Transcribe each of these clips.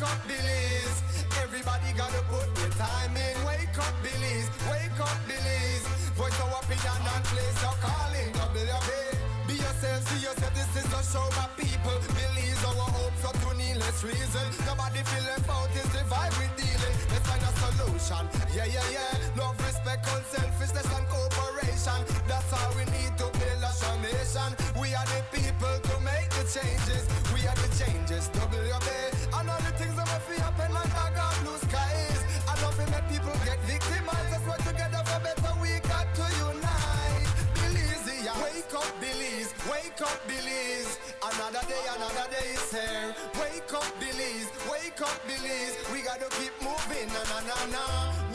up, Billies. Everybody gotta put their time in. Wake up, Billies. Wake up, Billies. Voice our opinion and place your calling. WB. Be yourself, see yourself. This is a show, my people. Billies, our hopes are to needless reason. Nobody feel left out. Is the vibe we dealing. Let's find a solution. Yeah, yeah, yeah. Love, respect, unselfishness and cooperation. That's how we need to build a strong nation. We are the people to make the changes. We are the changes. WB. And all the things that will free happen like I got blue skies. I love it make people get victimized. Let's work together for better. We got to unite. Billies, yeah. Wake up, Billies. Wake up, Billies. Another day is here. Wake up, Billies. Wake up, Billies. We gotta keep moving. Na na na na.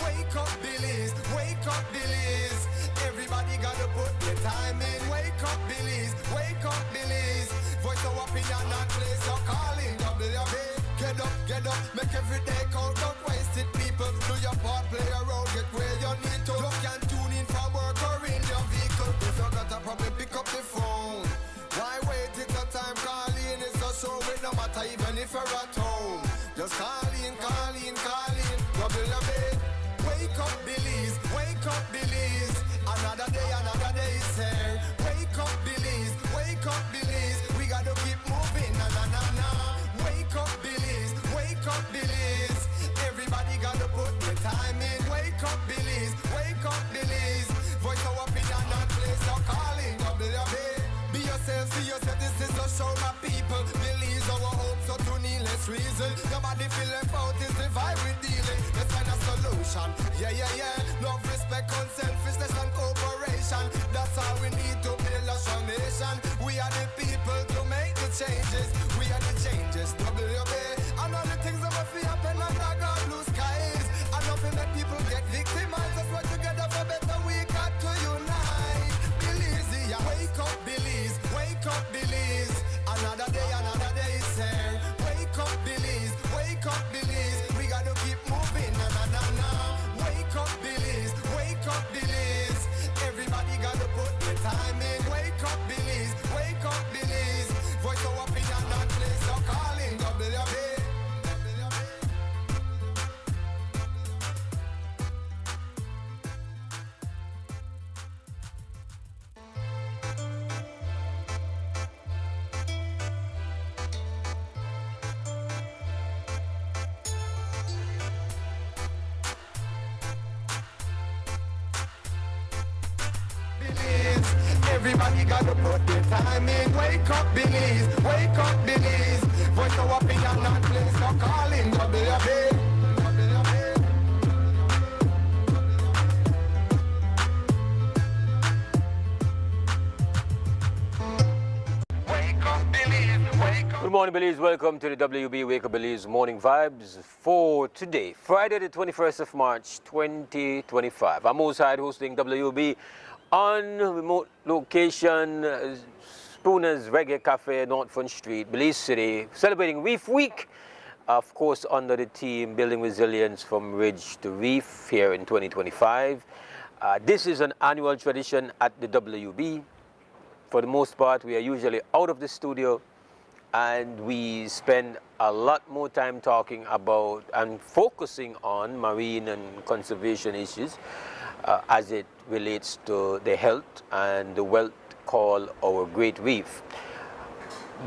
Wake up, Billies. Wake up, Billies. Everybody gotta put their time in. Wake up, Billies. Wake up, Billies. Voice our opinion and place your calling. WB. Get up, make every day count. Don't waste it, people. Do your part, play a role, get where you need to. You can tune in from work or in your vehicle. If you got a problem, pick up the phone. Why wait till the time? Call in, it's a show. It no matter even if you're at home. Just call in. WB. Wake up, Billies. Wake up, Billies. Another day is here. Wake up, Billies. Wake up, Billies. We gotta keep moving. Na na na na. Wake up, Billies. Wake up, Billies. Everybody gotta put their time in. Wake up, Billies. Wake up, Billies. Voice our opinion and place your calling. WB. Be yourself, see yourself. This is a show, my people. Billies, our hopes are to needless reason. Nobody feel left out. Is the vibe we dealing. Let's find a solution. Yeah, yeah, yeah. Love, respect, unselfishness and cooperation. That's how we need to build a strong nation. We are the people to make the changes. We are the changes. WB. And all the things that will free happen like I got blue skies. And nothing that people get victimized. Let's work together for better. We got to unite. Billies, yeah. Wake up, Billies. Wake up, Billies. Another day is here. Wake up, Billies. Wake up, Billies. We gotta keep moving. Na na na na. Wake up, Billies. Wake up, Billies. Everybody gotta put their time in. Wake up, Billies. Wake up, Billies. Voice our opinion and place your calling. WB. Everybody gotta put their time in. Wake up, Billies. Wake up, Billies. Voice our opinion and place your calling. WB. Good morning, Billies. Welcome to the WB Wake Up Billies Morning Vibes for today, Friday the 21st of March, 2025. I'm Mose, Hyde, hosting WB on remote location, Spooner's Reggae Cafe, North Front Street, Belize City, celebrating Reef Week, of course, under the theme Building Resilience from Ridge to Reef here in 2025. This is an annual tradition at the WB. For the most part, we are usually out of the studio and we spend a lot more time talking about and focusing on marine and conservation issues as it relates to the health and the wealth called our Great Reef.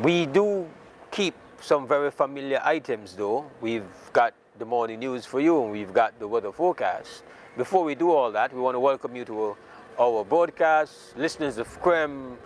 We do keep some very familiar items though. We've got the morning news for you and we've got the weather forecast. Before we do all that, we want to welcome you to our broadcast, listeners of CREM,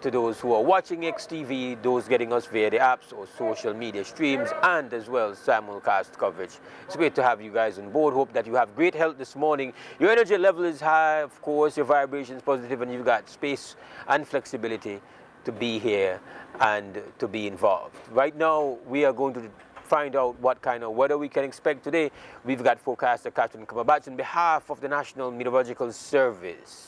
to those who are watching XTV, those getting us via the apps or social media streams, and as well simulcast coverage. It's great to have you guys on board. Hope that you have great health this morning. Your energy level is high, of course, your vibration is positive, and you've got space and flexibility to be here and to be involved. Right now, we are going to find out what kind of weather we can expect today. We've got forecaster Captain Kamabats on behalf of the National Meteorological Service.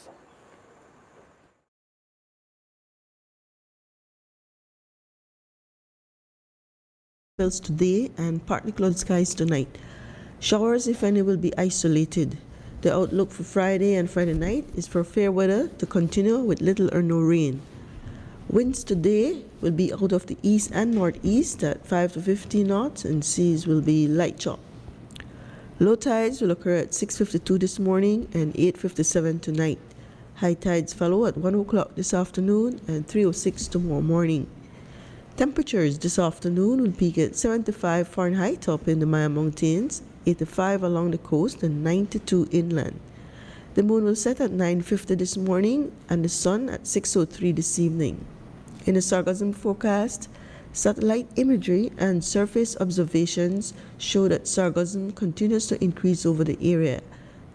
Today and partly cloudy skies tonight. Showers, if any, will be isolated. The outlook for Friday and Friday night is for fair weather to continue with little or no rain. Winds today will be out of the east and northeast at 5 to 15 knots, and seas will be light chop. Low tides will occur at 6:52 this morning and 8:57 tonight. High tides follow at 1 o'clock this afternoon and 3:06 tomorrow morning. Temperatures this afternoon will peak at 75 Fahrenheit up in the Maya Mountains, 85 along the coast, and 92 inland. The moon will set at 9:50 this morning and the sun at 6:03 this evening. In the sargassum forecast, satellite imagery and surface observations show that sargassum continues to increase over the area.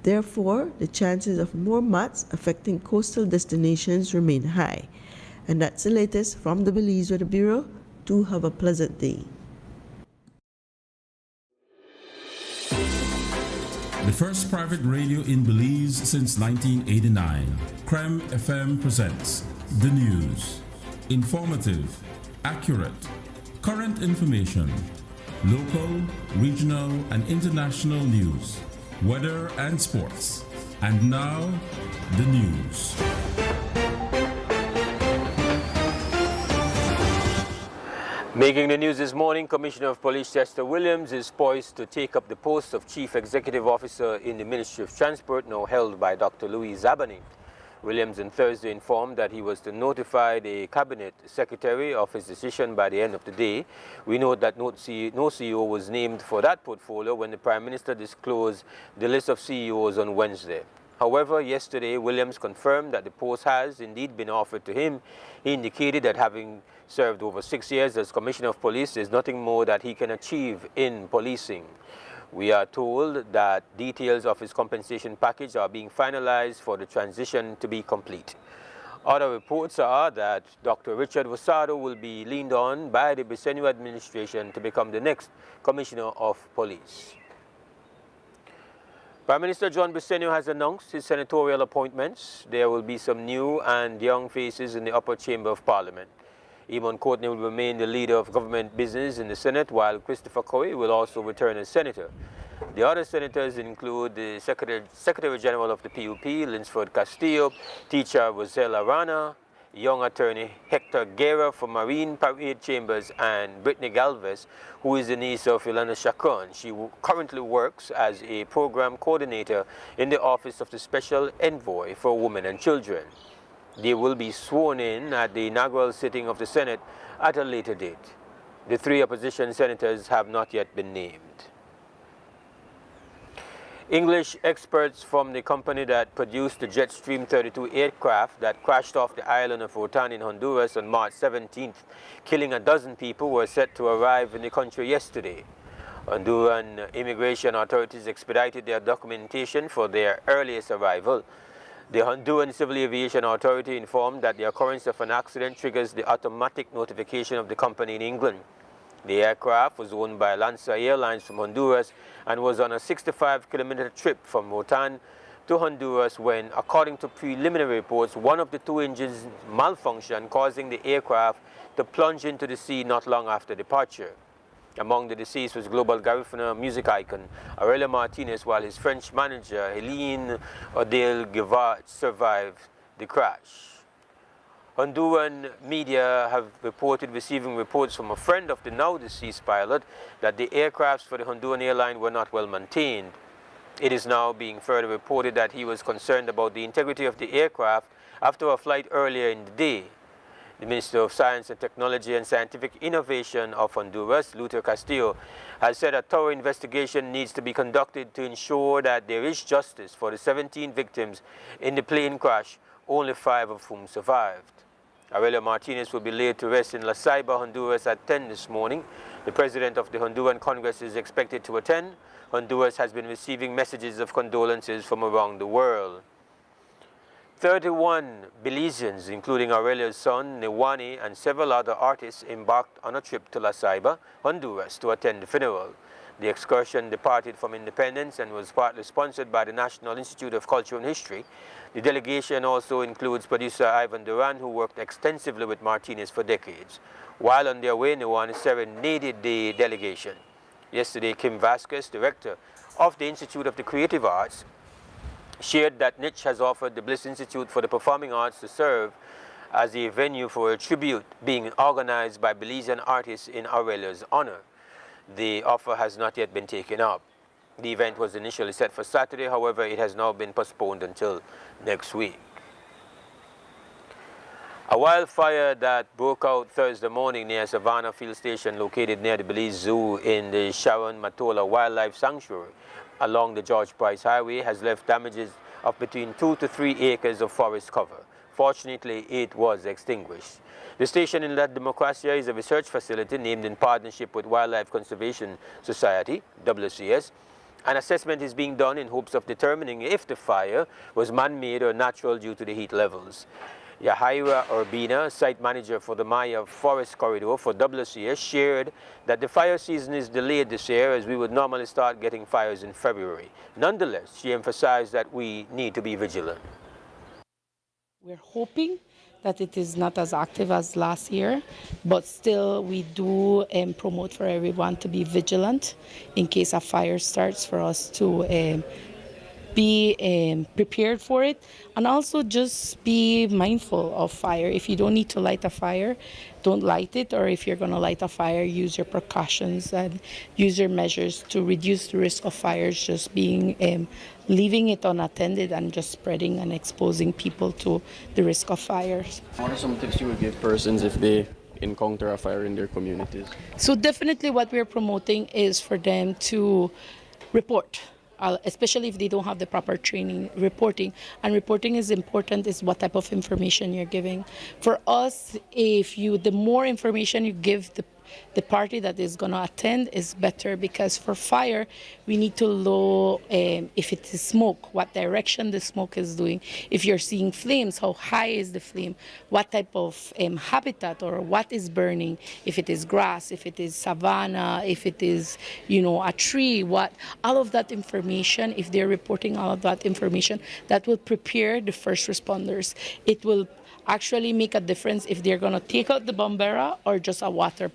Therefore, the chances of more mats affecting coastal destinations remain high. And that's the latest from the Belize Weather Bureau. Do have a pleasant day. The first private radio in Belize since 1989, Creme FM presents the news. Informative, accurate, current information, local, regional, and international news, weather and sports. And now, the news. Making the news this morning, Commissioner of Police Chester Williams is poised to take up the post of Chief Executive Officer in the Ministry of Transport, now held by Dr. Louis Zabani. Williams on Thursday informed that he was to notify the Cabinet Secretary of his decision by the end of the day. We note that no CEO was named for that portfolio when the Prime Minister disclosed the list of CEOs on Wednesday. However, yesterday, Williams confirmed that the post has indeed been offered to him. He indicated that having served over 6 years as Commissioner of Police, there's nothing more that he can achieve in policing. We are told that details of his compensation package are being finalized for the transition to be complete. Other reports are that Dr. Richard Wasado will be leaned on by the Bisenyo administration to become the next Commissioner of Police. Prime Minister John Bisenyo has announced his senatorial appointments. There will be some new and young faces in the upper chamber of Parliament. Eamon Courtney will remain the leader of government business in the Senate, while Christopher Coe will also return as senator. The other senators include the Secretary General of the PUP, Linsford Castillo, teacher Rosella Rana, young attorney Hector Guerra from Marine Parade Chambers, and Brittany Galvez, who is the niece of Ilana Chacon. She currently works as a program coordinator in the Office of the Special Envoy for Women and Children. They will be sworn in at the inaugural sitting of the Senate at a later date. The three opposition senators have not yet been named. English experts from the company that produced the Jetstream 32 aircraft that crashed off the island of Rotan in Honduras on March 17th, killing a dozen people, were set to arrive in the country yesterday. Honduran immigration authorities expedited their documentation for their earliest arrival. The Honduran Civil Aviation Authority informed that the occurrence of an accident triggers the automatic notification of the company in England. The aircraft was owned by Lanza Airlines from Honduras and was on a 65-kilometer trip from Rotan to Honduras when, according to preliminary reports, one of the two engines malfunctioned, causing the aircraft to plunge into the sea not long after departure. Among the deceased was global Garifuna music icon Aurelio Martinez, while his French manager Helene Odile Guevara survived the crash. Honduran media have reported receiving reports from a friend of the now deceased pilot that the aircrafts for the Honduran airline were not well maintained. It is now being further reported that he was concerned about the integrity of the aircraft after a flight earlier in the day. The Minister of Science and Technology and Scientific Innovation of Honduras, Luther Castillo, has said a thorough investigation needs to be conducted to ensure that there is justice for the 17 victims in the plane crash, only 5 of whom survived. Aurelio Martinez will be laid to rest in La Ceiba, Honduras at 10 this morning. The President of the Honduran Congress is expected to attend. Honduras has been receiving messages of condolences from around the world. 31 Belizeans, including Aurelio's son, Newani, and several other artists, embarked on a trip to La Ceiba, Honduras, to attend the funeral. The excursion departed from Independence and was partly sponsored by the National Institute of Culture and History. The delegation also includes producer Ivan Duran, who worked extensively with Martinez for decades. While on their way, Newani serenaded the delegation. Yesterday, Kim Vasquez, director of the Institute of the Creative Arts, shared that Niche has offered the Bliss Institute for the Performing Arts to serve as a venue for a tribute being organized by Belizean artists in Aurelia's honor. The offer has not yet been taken up. The event was initially set for Saturday, however, it has now been postponed until next week. A wildfire that broke out Thursday morning near Savannah Field Station, located near the Belize Zoo in the Sharon Matola Wildlife Sanctuary along the George Price Highway, has left damages of between 2 to 3 acres of forest cover. Fortunately, it was extinguished. The station in La Democracia is a research facility named in partnership with Wildlife Conservation Society, WCS. An assessment is being done in hopes of determining if the fire was man-made or natural due to the heat levels. Yahaira Urbina, site manager for the Maya Forest Corridor for WCS, shared that the fire season is delayed this year as we would normally start getting fires in February. Nonetheless, she emphasized that we need to be vigilant. We're hoping that it is not as active as last year, but still we do promote for everyone to be vigilant in case a fire starts, for us to be prepared for it, and also just be mindful of fire. If you don't need to light a fire, don't light it, or if you're going to light a fire, use your precautions and use your measures to reduce the risk of fires just being leaving it unattended and just spreading and exposing people to the risk of fires. What are some tips you would give persons if they encounter a fire in their communities? So definitely what we're promoting is for them to report. Especially if they don't have the proper training, reporting. And reporting is important, is what type of information you're giving. For us, the more information you give the party that is going to attend is better, because for fire, we need to know if it is smoke, what direction the smoke is doing. If you're seeing flames, how high is the flame? What type of habitat or what is burning? If it is grass, if it is savanna, if it is, a tree, all of that information, if they're reporting all of that information, that will prepare the first responders. It will actually make a difference if they're going to take out the bombera or just a water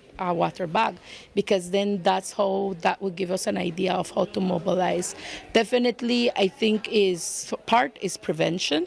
bag, because then that will give us an idea of how to mobilize. Definitely, I think part is prevention.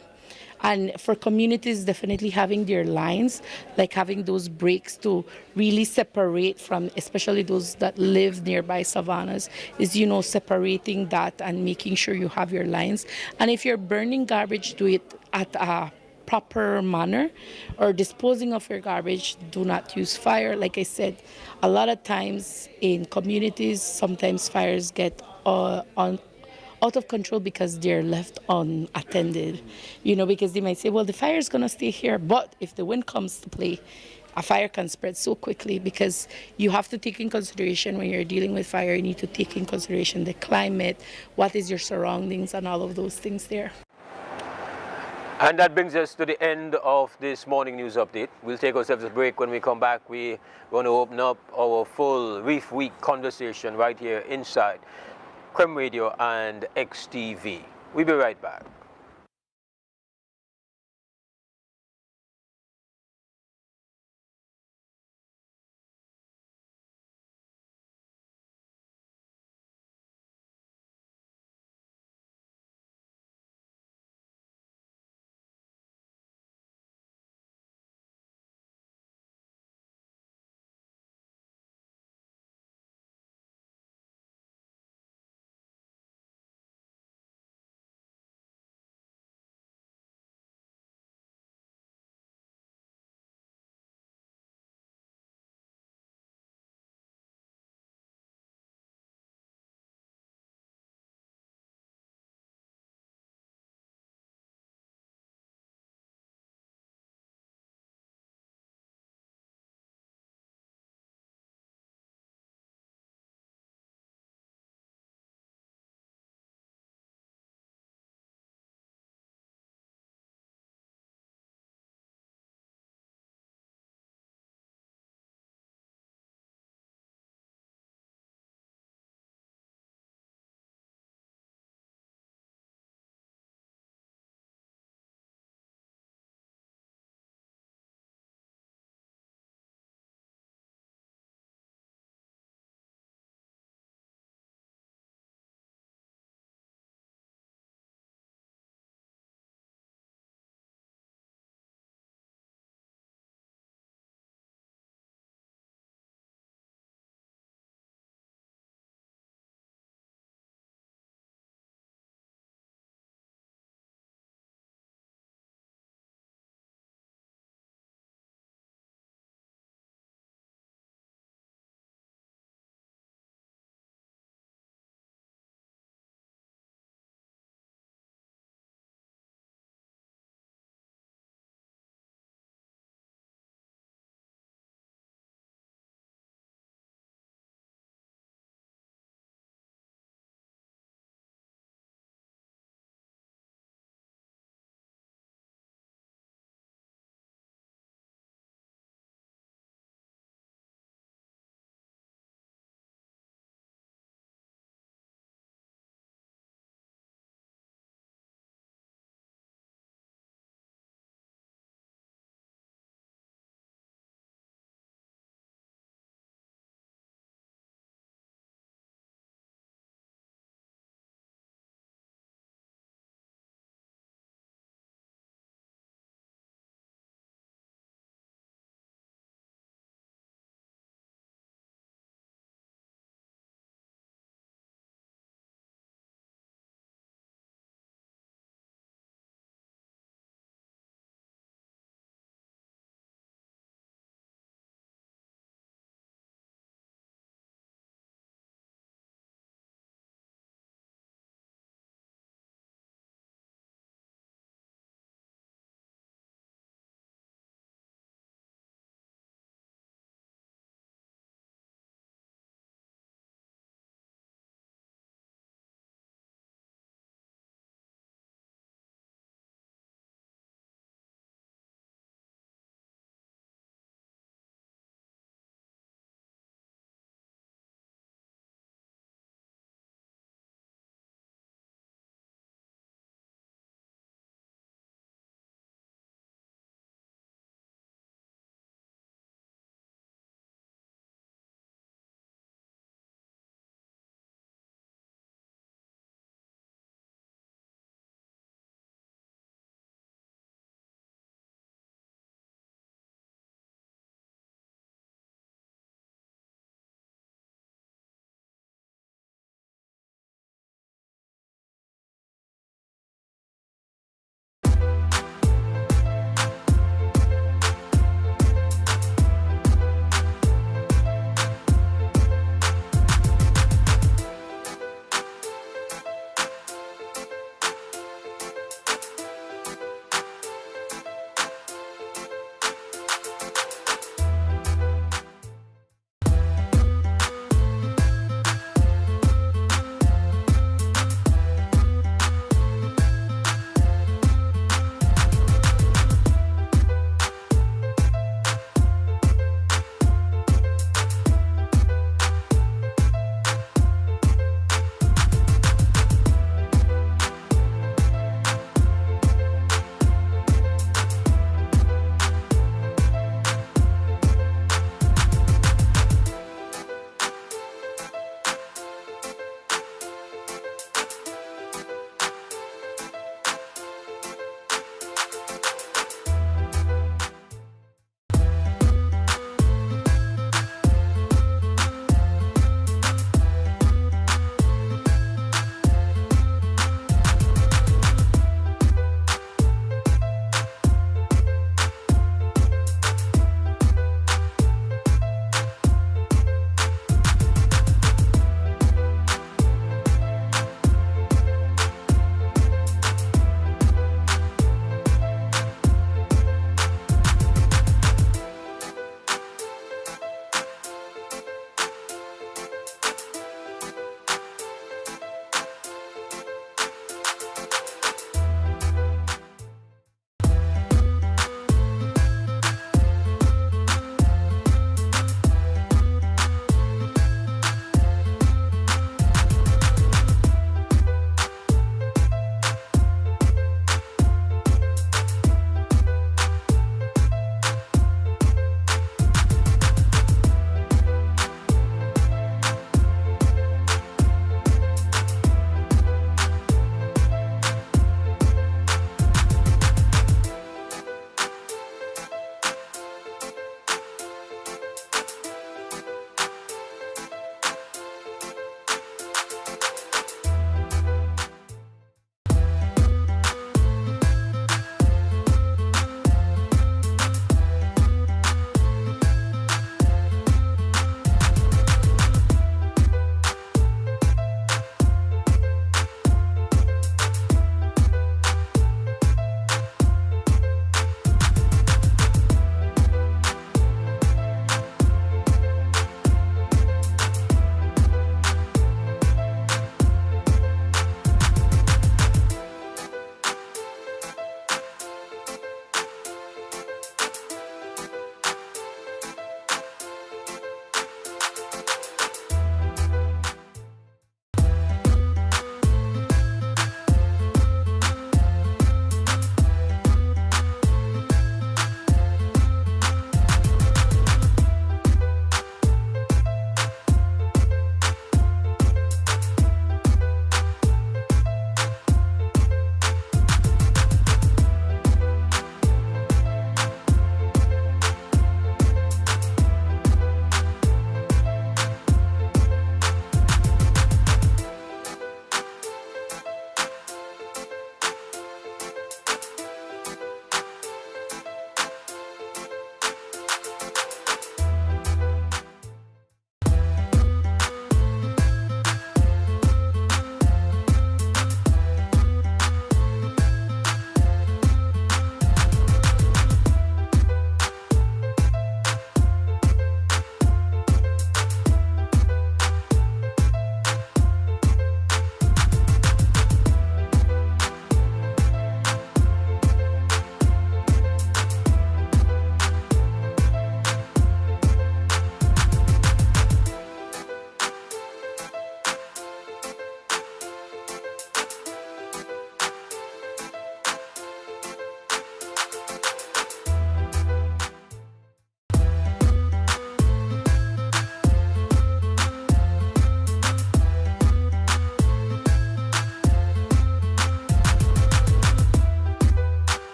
And for communities, definitely having their lines, like having those breaks to really separate from, especially those that live nearby savannas, is, separating that and making sure you have your lines. And if you're burning garbage, do it at a proper manner, or disposing of your garbage. Do not use fire. Like I said, a lot of times in communities, sometimes fires get out of control because they're left unattended, because they might say, well, the fire is going to stay here, but if the wind comes to play, a fire can spread so quickly, because you have to take in consideration when you're dealing with fire, you need to take in consideration the climate, what is your surroundings, and all of those things there. And that brings us to the end of this morning news update. We'll take ourselves a break. When we come back, we're going to open up our full Reef Week conversation right here inside Creme Radio and XTV. We'll be right back.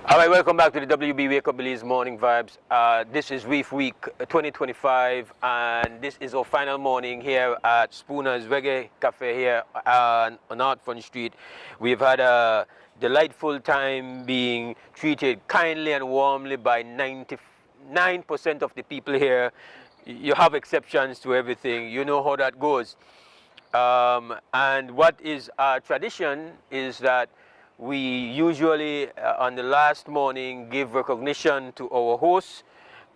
All right, welcome back to the WB Wake Up Belize Morning Vibes. This is Reef Week 2025, and this is our final morning here at Spooner's Reggae Cafe here on North Street. We've had a delightful time being treated kindly and warmly by 99% of the people here. You have exceptions to everything. You know how that goes. And what is our tradition is that we usually, on the last morning, give recognition to our hosts.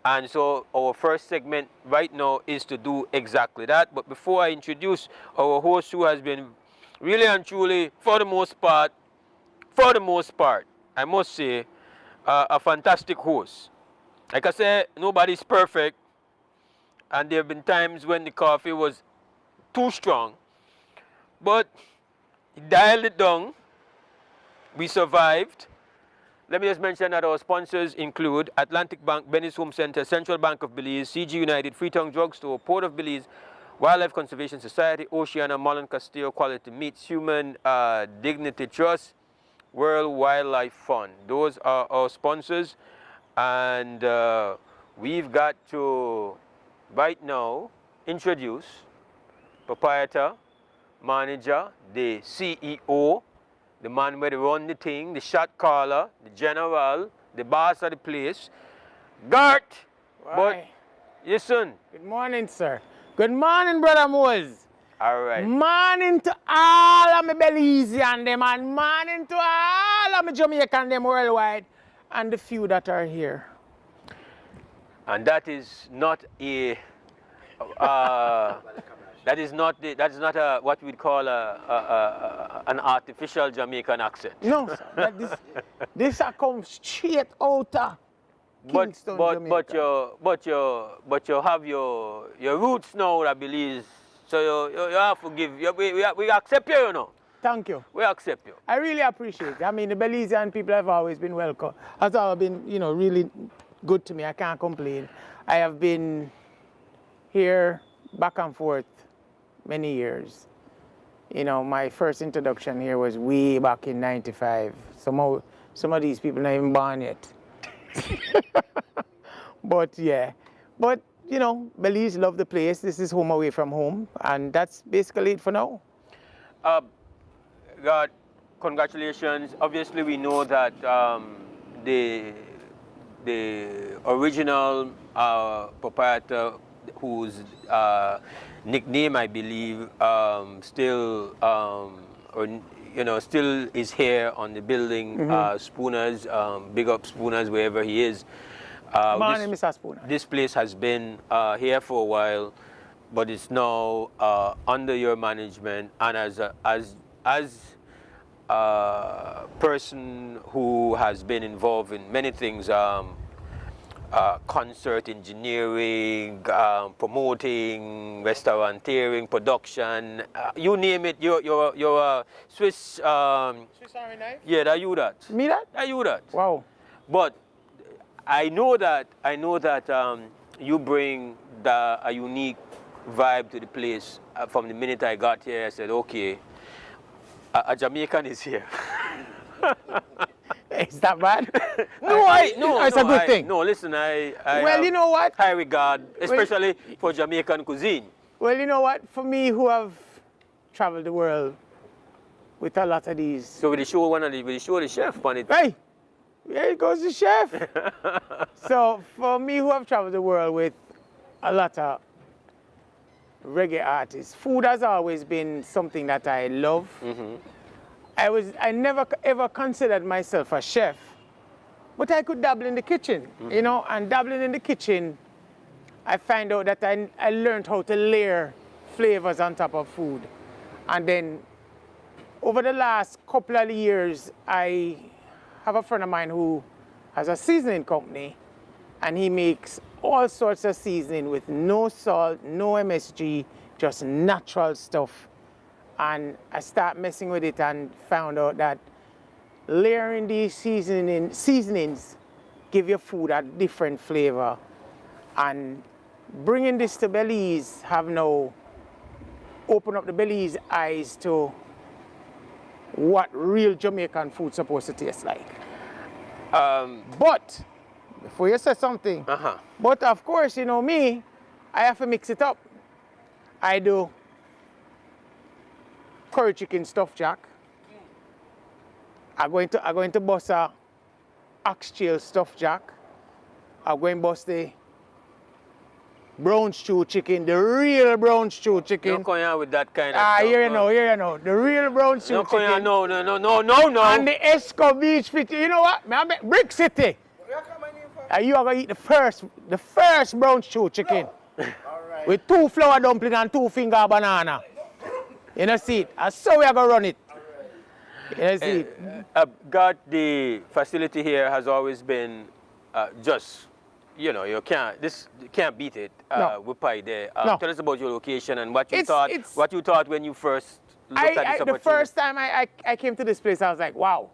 And so our first segment right now is to do exactly that. But before I introduce our host, who has been really and truly, for the most part, I must say, a fantastic host. Like I said, nobody's perfect. And there have been times when the coffee was too strong. But he dialed it down. We survived. Let me just mention that our sponsors include Atlantic Bank, Benny's Home Center, Central Bank of Belize, CG United, Freetown Drugstore, Port of Belize, Wildlife Conservation Society, Oceana, Mullen Castillo, Quality Meats, Human Dignity Trust, World Wildlife Fund. Those are our sponsors. And we've got to, right now, introduce proprietor, manager, the CEO, the man where they run the thing, the shot caller, the general, the boss of the place, Gert. But listen. Good morning, sir. Good morning, brother Mose. All right. Morning to all of my Belizean them, and morning to all of my Jamaican them worldwide, and the few that are here. And that is not a that is not a what we'd call an artificial Jamaican accent. No, sir. This comes straight out of Kingston, Jamaica. But you have your roots now, I believe. So you have to give. We accept you, you know. Thank you. We accept you. I really appreciate it. I mean, the Belizean people have always been welcome. Has always been, really good to me. I can't complain. I have been here back and forth many years. My first introduction here was way back in '95. Some of these people not even born yet. But yeah, Belize love the place. This is home away from home, and that's basically it for now. God, congratulations. Obviously, we know that the original proprietor, whose nickname I believe still still is here on the building. Spooners, big up Spooners wherever he is. My name is Spooner. This place has been here for a while, but it's now under your management, and as a person who has been involved in many things. Concert engineering, promoting, restauranteering, production, you name it. You're a Swiss. Swiss Army knife? Yeah, that you that. Me that? That you that. Wow. But I know that you bring a unique vibe to the place. From the minute I got here, I said, okay, a Jamaican is here. Is that bad? No, it's a good thing. No, listen, well, you know what? High regard, especially for Jamaican cuisine. Well, you know what? For me, who have traveled the world with a lot of these. So we show the chef on it. Hey, here goes the chef. So for me, who have traveled the world with a lot of reggae artists, food has always been something that I love. I never ever considered myself a chef, but I could dabble in the kitchen, and dabbling in the kitchen, I find out that I learned how to layer flavors on top of food. And then over the last couple of years, I have a friend of mine who has a seasoning company, and he makes all sorts of seasoning with no salt, no MSG, just natural stuff. And I start messing with it and found out that layering these seasonings give your food a different flavor. And bringing this to Belize have now opened up the Belize eyes to what real Jamaican food's supposed to taste like. But, before you say something, but of course, you know me, I have to mix it up. I do curry chicken stuffed jack. I'm going to bust a oxtail stuffed jack. I'm going to bust the brown stew chicken, the real brown stew chicken. You're going on with that kind of stuff. Here you know. The real brown stew chicken. No. And the Esco Beach fit. You know what? Brick City. You are going to eat the first brown stew chicken. Right. With 2 flour dumpling and 2 finger banana. You know, see it? That's how we are going to run it. You know, see it? God, the facility here has always been just, you know, you can't beat it with Pie there. Tell us about your location and what you thought when you first looked at this opportunity. The first time I came to this place, I was like, wow.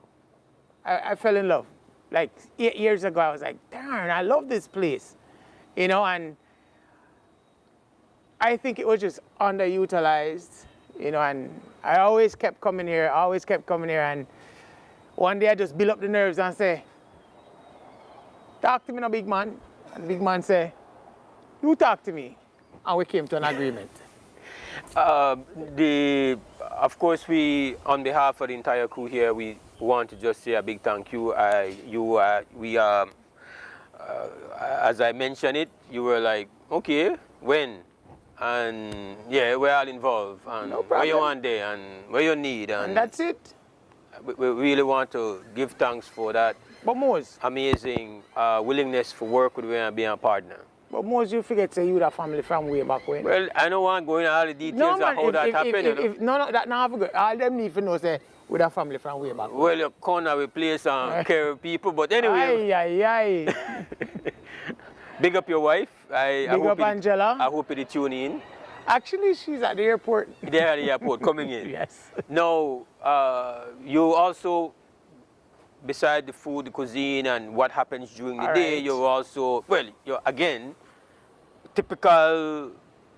I fell in love. Like 8 years ago, I was like, darn, I love this place. You know, and I think it was just underutilized, you know, and I always kept coming here, and one day I just built up the nerves and say, talk to me, no big man. And the big man say, you talk to me. And we came to an agreement. Of course, we, on behalf of the entire crew here, we want to just say a big thank you. As I mentioned it, you were like, okay, when? And yeah, we're all involved. And no problem. Where you want there and where you need. And that's it. We really want to give thanks for that. But Mose, amazing willingness for work with me and being a partner. But Mose, you forget say you that family from way back when. Well, I don't want to go into all the details of how that happened. No, that not have good. All them need to know say we that family from way back when. Well, you can't have a place and care of people, but anyway. Aye. Big up your wife. Big up Angela. I hope you tune in. Actually, she's at the airport. They're at the airport, coming in. Yes. Now, you also, beside the food, the cuisine, and what happens during the day, you're also, well, you're again, typical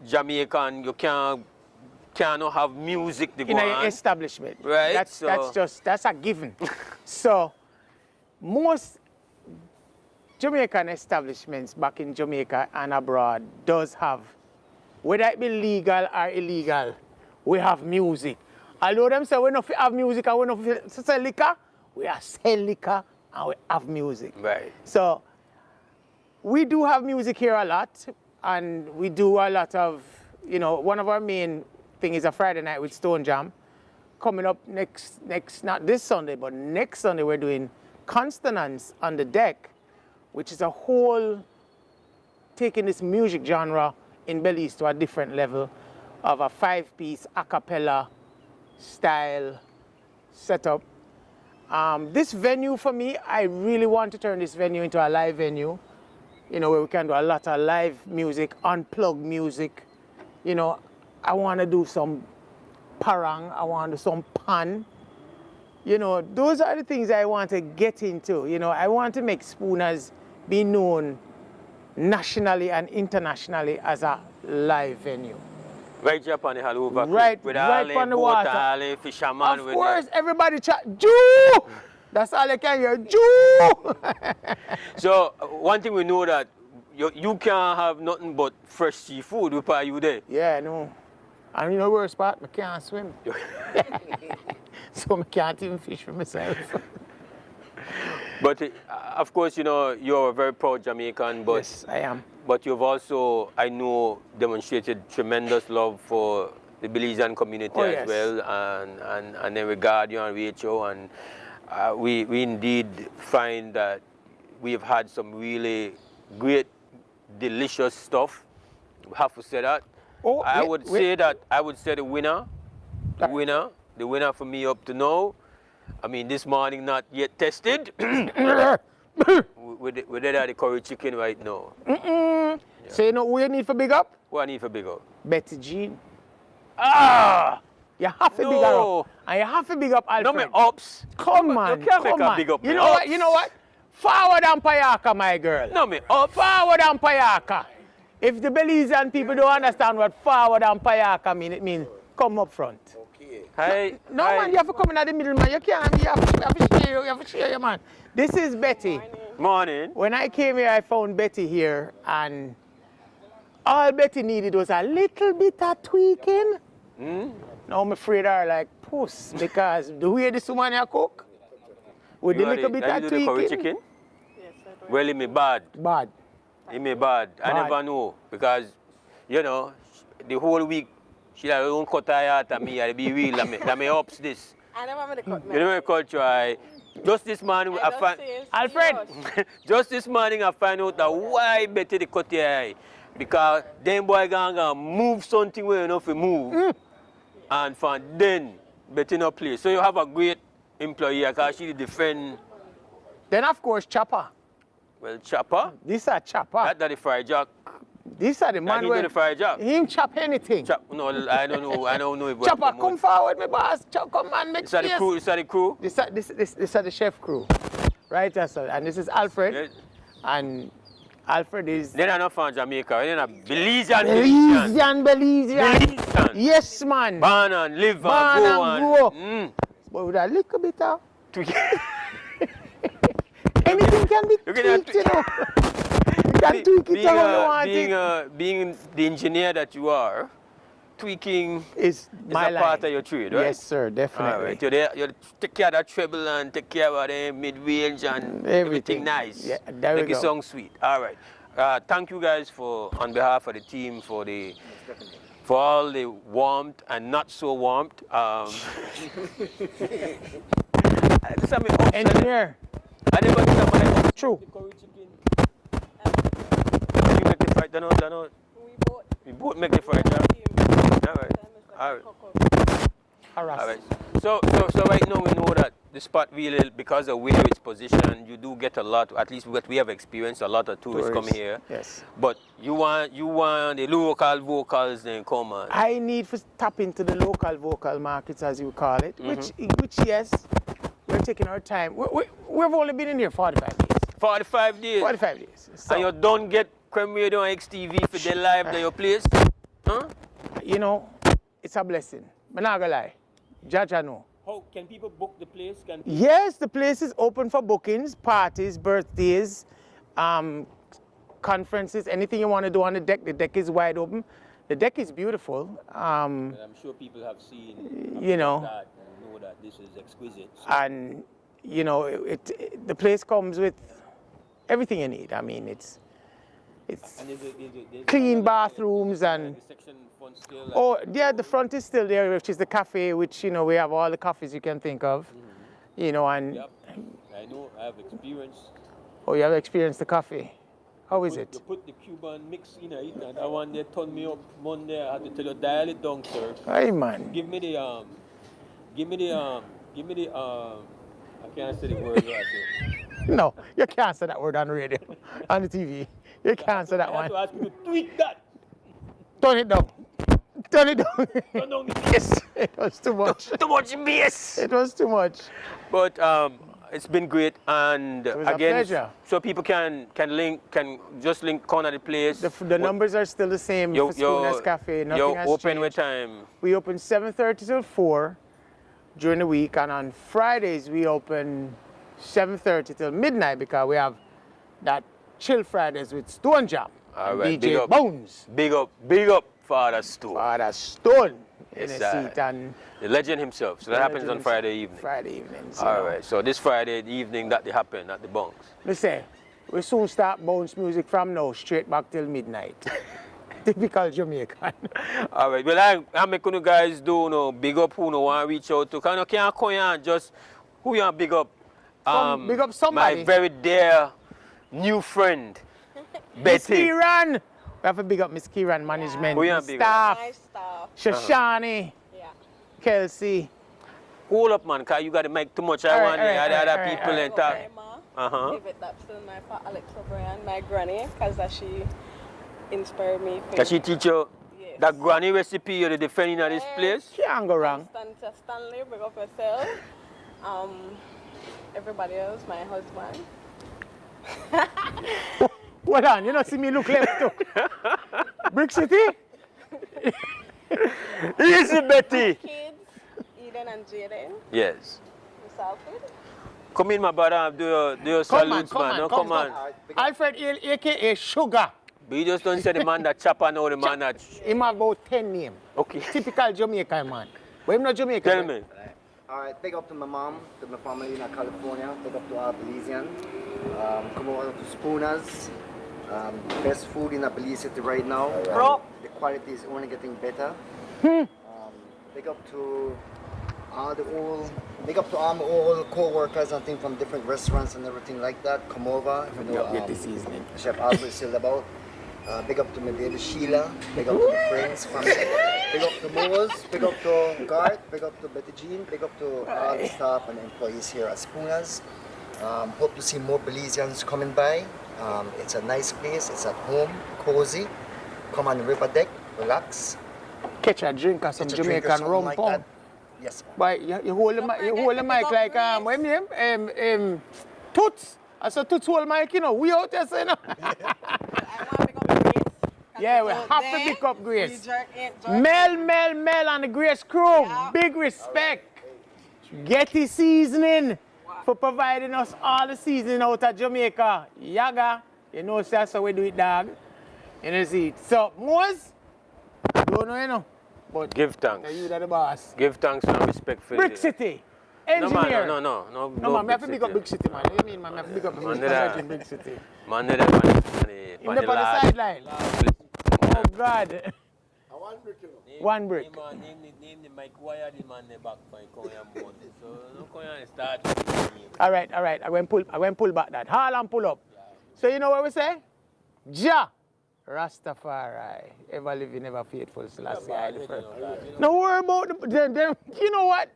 Jamaican, you cannot have music to go in on. an establishment. Right. That's a given. So, most Jamaican establishments back in Jamaica and abroad does have, whether it be legal or illegal, we have music. Although them say we don't have music and we don't sell liquor, we are sell liquor and we have music. Right. So we do have music here a lot, and we do a lot of, you know, one of our main thing is a Friday night with Stone Jam. Coming up next, not this Sunday, but next Sunday we're doing Consonance on the Deck, which is a whole, taking this music genre in Belize to a different level of a 5-piece a cappella style setup. This venue for me, I really want to turn this venue into a live venue, you know, where we can do a lot of live music, unplugged music. You know, I want to do some parang, I want to do some pan. You know, those are the things I want to get into. You know, I want to make Spooners be known nationally and internationally as a live venue. Right up on the Haluva right, with right all on the boat, water. all the fishermen. Of course, everybody chat, Jew! That's all they can hear, Jew! So, one thing we know that you can't have nothing but fresh seafood with you there. Yeah, no. And you know the worst part? I can't swim. So I can't even fish for myself. But of course, you know, you're a very proud Jamaican. But, yes, I am. But you've also, I know, demonstrated tremendous love for the Belizean community as well, and then regard you and Rachel. And we indeed find that we have had some really great, delicious stuff. We have to say that. Oh, I would say the winner for me up to now. I mean, this morning not yet tested. We did have the curry chicken right now. Yeah. So you know who you need for big up? Who I need for big up? Betty Jean. Ah! You have to big her up. And you have to big up Alfred. No, me ups. Come on, you can't make a big up. You know what? You know what? Forward and Payaka, my girl. No, me up. Forward and Payaka. If the Belizean people don't understand what forward and Payaka mean, it means come up front. Okay. Hi. No, hi. man, you have to come in at the middle, man. You can't. You have to share, man. This is Betty. Morning. When I came here, I found Betty here, and all Betty needed was a little bit of tweaking. Now I'm afraid I like puss, because the way this woman you cook, with the little bit of you do the curry tweaking. chicken? Well, it may bad. Bad. It may bad. I never know, because, you know, the whole week, she don't cut her out at me, I be real, that may ups this. I never made a cut. You never cut your eye. Just this morning, I find... Alfred! Just this morning, I find out that why better they cut your eye. Because them boy gonna move something where enough to move. And from then, better not play. So you have a great employee, because she defend... Then of course Chopper. Well, Chopper? This are Chopper. That the fried jack. This are the man He where do the fried jack. he ain't chop anything. No, I don't know. I don't know if Chopper, come forward, my boss. Come on, make Is that the space. crew? Is that the crew? This are the chef crew, right? So, and this is Alfred, Yeah. and Alfred is They're not from Jamaica. They're not Belizean. Belizean. Yes, man. Born and live Born and go and on. grow. But with a little bit of Tweak. anything can be You can tweaked, you know. You can tweak it how you want it. Being the engineer that you are, tweaking Is my a line. part of your trade, right? Yes, sir, definitely. All right. You take care of that treble and take care of the mid-range and everything nice. Yeah, there we Make go. it sound sweet. All right. Thank you guys on behalf of the team for all the warmth and not so warmth. Engineer. I never did my True. curry chicken. You make the fried, don't. We both make the fried, yeah? All right. All right. So right now we know that the spot really, because of where it's positioned, you do get a lot, at least what we have experienced, a lot of tourists coming here. Yes. But you want the local vocals then come on. I need to tap into the local vocal markets, as you call it, which yes, we're taking our time. We've only been in here 45 days. 45 days. 45 days. So, And you don't get Creme Radio and XTV for their live at your place? Huh? you know, it's a blessing. I'm not gonna lie. Jaja know. How can people book the place? Yes, the place is open for bookings, parties, birthdays, conferences, anything you want to do on the deck. The deck is wide open. The deck is beautiful. I'm sure people have seen You know. that and know that this is exquisite. So And, you know, the place comes with everything you need. I mean, it's and is it clean bathrooms and... the section front still? Oh, yeah, the front is still there, which is the cafe, which, you know, we have all the coffees you can think of. You know, and... Yep. I know, I have experience. Oh, you have experienced the coffee. How is it? You put the Cuban mix in it, and that one they turned me up Monday. I had to tell you, dial it down, sir. Hey, man. Give me the I can't say the word right there. No, you can't say that word on the radio, on the TV. You can't say that I have one. to ask you to tweak that. Turn it down. Turn it down. Turn down the bass. It was too much. Too much bass. It was too much. But it's been great, and was a again, pleasure. so people can just link corner the place. The numbers are still the same for Schooners Cafe. Nothing you're has open changed. with time. We open 7:30 till 4 during the week, and on Fridays we open 7:30 till midnight because we have that chill Fridays with Stone Jam. All and right, DJ big up. Bones. Big up, Father Stu. Father Stone in Yes, the seat, and the legend himself. So that happens on Friday evening. Friday evenings. All right. So this Friday evening that they happen at the Bunks. Listen, we soon start bounce music from now straight back till midnight. Typical Jamaican. All right. Well, I make you guys do big up who want to reach out to. Can you can't come here just who you want big up? Big up somebody. My very dear new friend, Miss Betty. Kiran. We have to big up Miss Kiran management, Who you Miss big up? staff, My stuff. Shoshani, Yeah. Kelsey. Hold up, man, because you got to make too much. I All want right, the all right, other all people right, and talk. Ma, give it up to my pa Alex O'Brien, my granny, because she inspired me. Can she teach you Yes. that granny recipe you're defending at this place? Can't go wrong. Stanley, bring up yourself. Everybody else, my husband. Hold on, you don't see me look left too. Brick City? Easy, Betty. Kids, Alfred and Jaden. Yes. Mr. Alfred. Come in, my brother. Do your salutes, man. No, come on. Alfred, a.k.a. Sugar. But you just don't say the man that chopper now, the man that... Him have about 10 names. Okay. Typical Jamaican man. But him not Jamaican. Tell me. All right, big up to my mom, to my family in California. Big up to our Belizean. Come over to Spooners. Best food in Belize City right now. The quality is only getting better. Big up to all my old co-workers and things from different restaurants and everything like that. Come over. You know, Get the seasoning. Chef Albert is still about. Big up to my baby Sheila. Big up to my friends, family. Big up to Mose. Big up to Garth. Big up to Betty Jean. Big up to all the staff and employees here at Spooners. Hope to see more Belizeans coming by. It's a nice place. It's at home, cozy. Come on the river deck, relax. Catch a drink or some Jamaican rum like pong. that. Yes, ma'am. But you hold the mic like what name? Toots. I said Toots hold mic, you know. We out there saying. Yeah, we have to pick up Grace. Mel, and the Grace crew. Yeah. Big respect. Getty Seasoning for providing us all the seasoning out of Jamaica. Yaga, you know that's how we do it, dog. You know, see. So, Mose, don't know, you know. But give thanks. You that the boss. Give thanks and respect for Brick City. Engineer. No, man, I have to pick up Big City, man. What do you mean, man? I have to pick up Big City. Man, in the sideline. Oh, God. One brick. Name the Mike Wire, the man the back for Koyan. So, no Koyan start. All right. I went pull back that. Hall and pull up. So, you know what we say? Ja. Rastafari. Ever living, ever faithful. Selassie, no worry about them. You know what?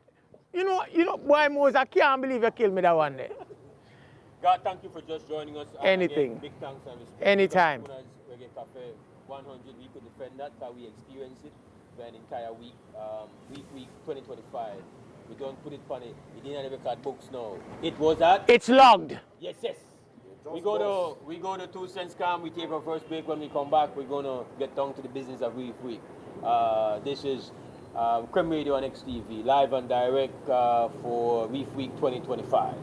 You know, boy, Mose, I can't believe you killed me that one day. God, thank you for just joining us. Anything. Again, big thanks and respect. Anytime. Reggae Cafe 100, we could defend that because we experienced it for an entire week. Week 2025. We don't put it funny. We didn't have record books now. It was at? It's logged. Yes. We go to 2 cents calm. We take our first break. When we come back, we're gonna get down to the business of Reef Week. This is Creme Radio on XTV, live and direct for Reef Week 2025.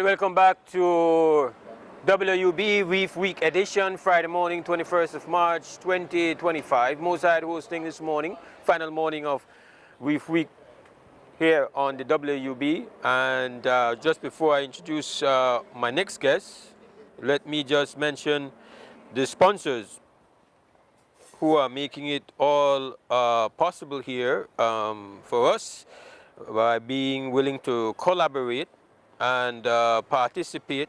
Right, welcome back to WUB Reef Week edition, Friday morning, 21st of March, 2025. Mose Hyde hosting this morning, final morning of Reef Week here on the WUB. And just before I introduce my next guest, let me just mention the sponsors who are making it all possible here for us by being willing to collaborate and participate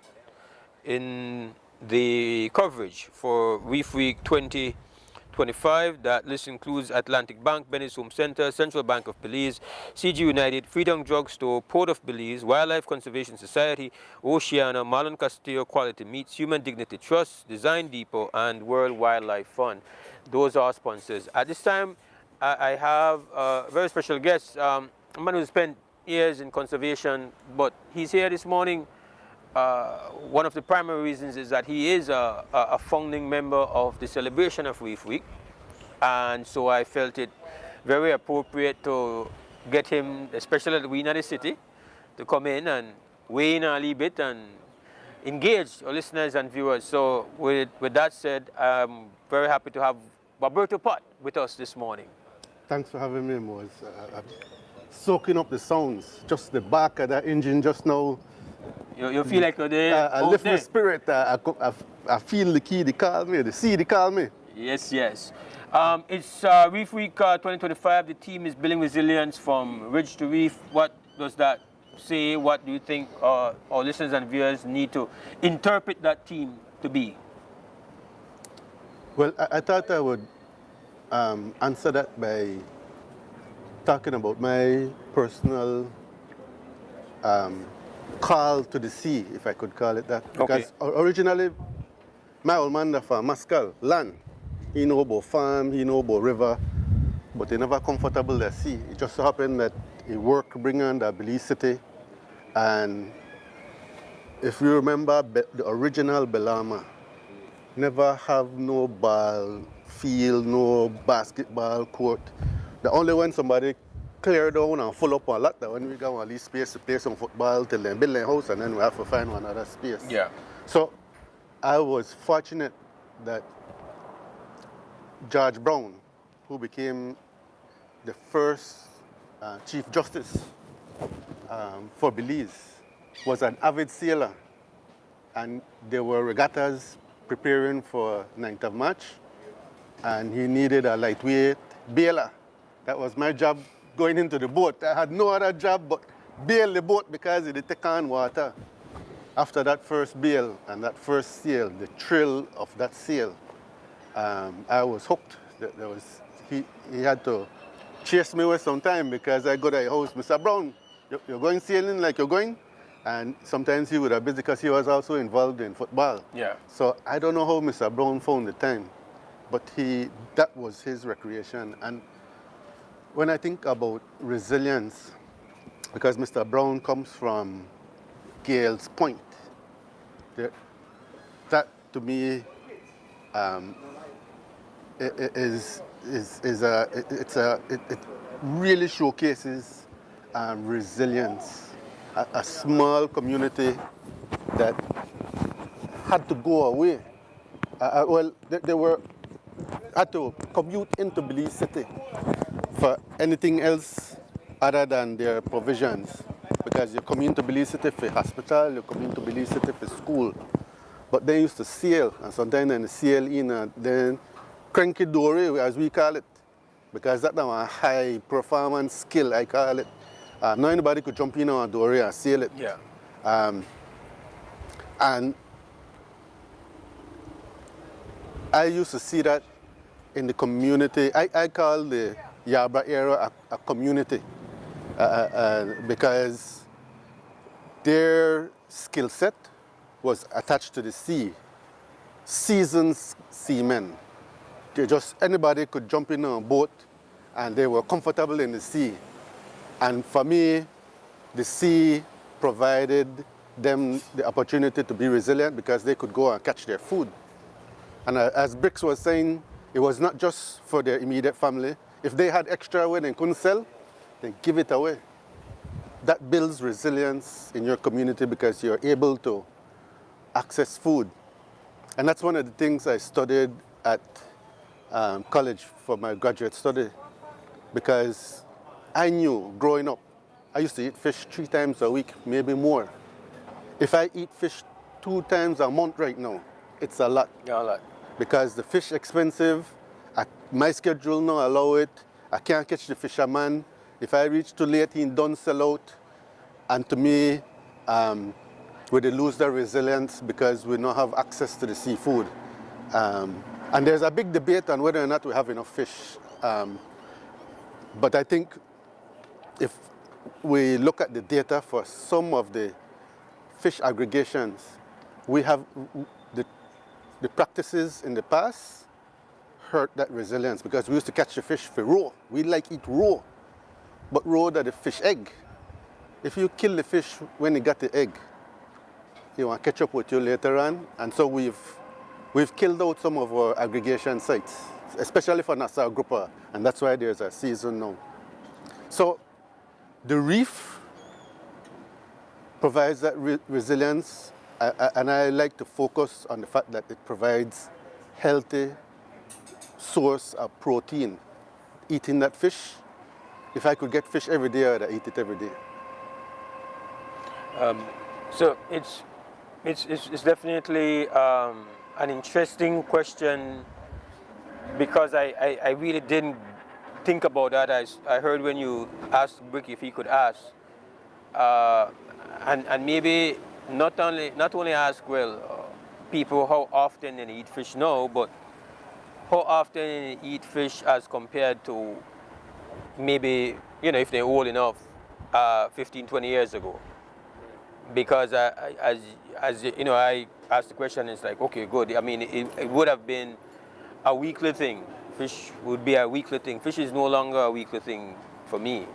in the coverage for Reef Week 2025. That list includes Atlantic Bank, Benny's Home Center, Central Bank of Belize, CG United, Freedom Drug Store, Port of Belize, Wildlife Conservation Society, Oceana, Marlon Castillo Quality Meats, Human Dignity Trust, Design Depot, and World Wildlife Fund. Those are sponsors. At this time, I have a very special guest, a man who spent years in conservation, but he's here this morning. One of the primary reasons is that he is a founding member of the celebration of Reef Week, and so I felt it very appropriate to get him, especially at the Wien of the City, to come in and weigh in a little bit and engage our listeners and viewers. So with that said, I'm very happy to have Roberto Pot with us this morning. Thanks for having me, Mose. Soaking up the sounds, just the back of that engine just now. You feel like you're there? I lift my spirit. I feel the key, they call me, the sea, they call me. Yes, yes. It's Reef Week 2025. The team is building resilience from ridge to reef. What does that say? What do you think our listeners and viewers need to interpret that team to be? Well, I thought I would answer that by talking about my personal call to the sea, if I could call it that. Because originally, my old man from Mascal, land. He know about farm, he know about river, but he never comfortable at sea. It just so happened that he worked bringing on the Belize City, and if you remember the original Belama, never have no ball field, no basketball court. The only when somebody clear down and full up a lot, that when we go at least space to play some football till they build a house, and then we have to find one other space. Yeah. So I was fortunate that Judge Brown, who became the first Chief Justice for Belize, was an avid sailor, and there were regattas preparing for 9th of March, and he needed a lightweight bailer. That was my job going into the boat. I had no other job but bail the boat because it take on water. After that first bail and that first sail, the thrill of that sail, I was hooked. He had to chase me away sometime because I go to the house, Mr. Brown, you're going sailing like you're going? And sometimes he would have been because he was also involved in football. Yeah. So I don't know how Mr. Brown found the time, but that was his recreation. And when I think about resilience, because Mr. Brown comes from Gales Point, that to me it really showcases resilience. A small community that had to go away. They had to commute into Belize City for anything else other than their provisions. Because you come into Belize City for hospital, you come into Belize City for school. But they used to sail, and sometimes they sail in and then cranky dory, as we call it. Because that's a high performance skill, I call it. Not anybody could jump in on a dory and sail it. Yeah. And I used to see that in the community. I call the Yabra area a community because their skill set was attached to the sea. Seasoned seamen. Anybody could jump in on a boat and they were comfortable in the sea. And for me, the sea provided them the opportunity to be resilient because they could go and catch their food. And as Bricks was saying, it was not just for their immediate family. If they had extra when they couldn't sell, they give it away. that builds resilience in your community because you're able to access food. And that's one of the things I studied at college for my graduate study, because I knew growing up, I used to eat fish 3 times a week, maybe more. If I eat fish 2 times a month right now, it's a lot. Yeah, a lot. Because the fish expensive, my schedule no allow it. I can't catch the fisherman. If I reach too late, he don't sell out. And to me, we lose their resilience because we don't have access to the seafood. And there's a big debate on whether or not we have enough fish. But I think if we look at the data for some of the fish aggregations, we have the practices in the past hurt that resilience, because we used to catch the fish for raw. We like eat raw, but raw that the fish egg. If you kill the fish when it got the egg, you want to catch up with you later on. And so we've killed out some of our aggregation sites, especially for Nassau grouper, and that's why there's a season now. So the reef provides that resilience, and I like to focus on the fact that it provides healthy source of protein. Eating that fish, if I could get fish every day, I'd eat it every day. So it's definitely an interesting question, because I really didn't think about that. I heard when you asked Brick if he could ask, and maybe not only ask, well, people how often they eat fish now, but how often they eat fish as compared to maybe, if they're old enough, 15, 20 years ago. Because as you know, I asked the question, it's like, okay, good. I mean, it would have been a weekly thing. Fish would be a weekly thing. Fish is no longer a weekly thing for me.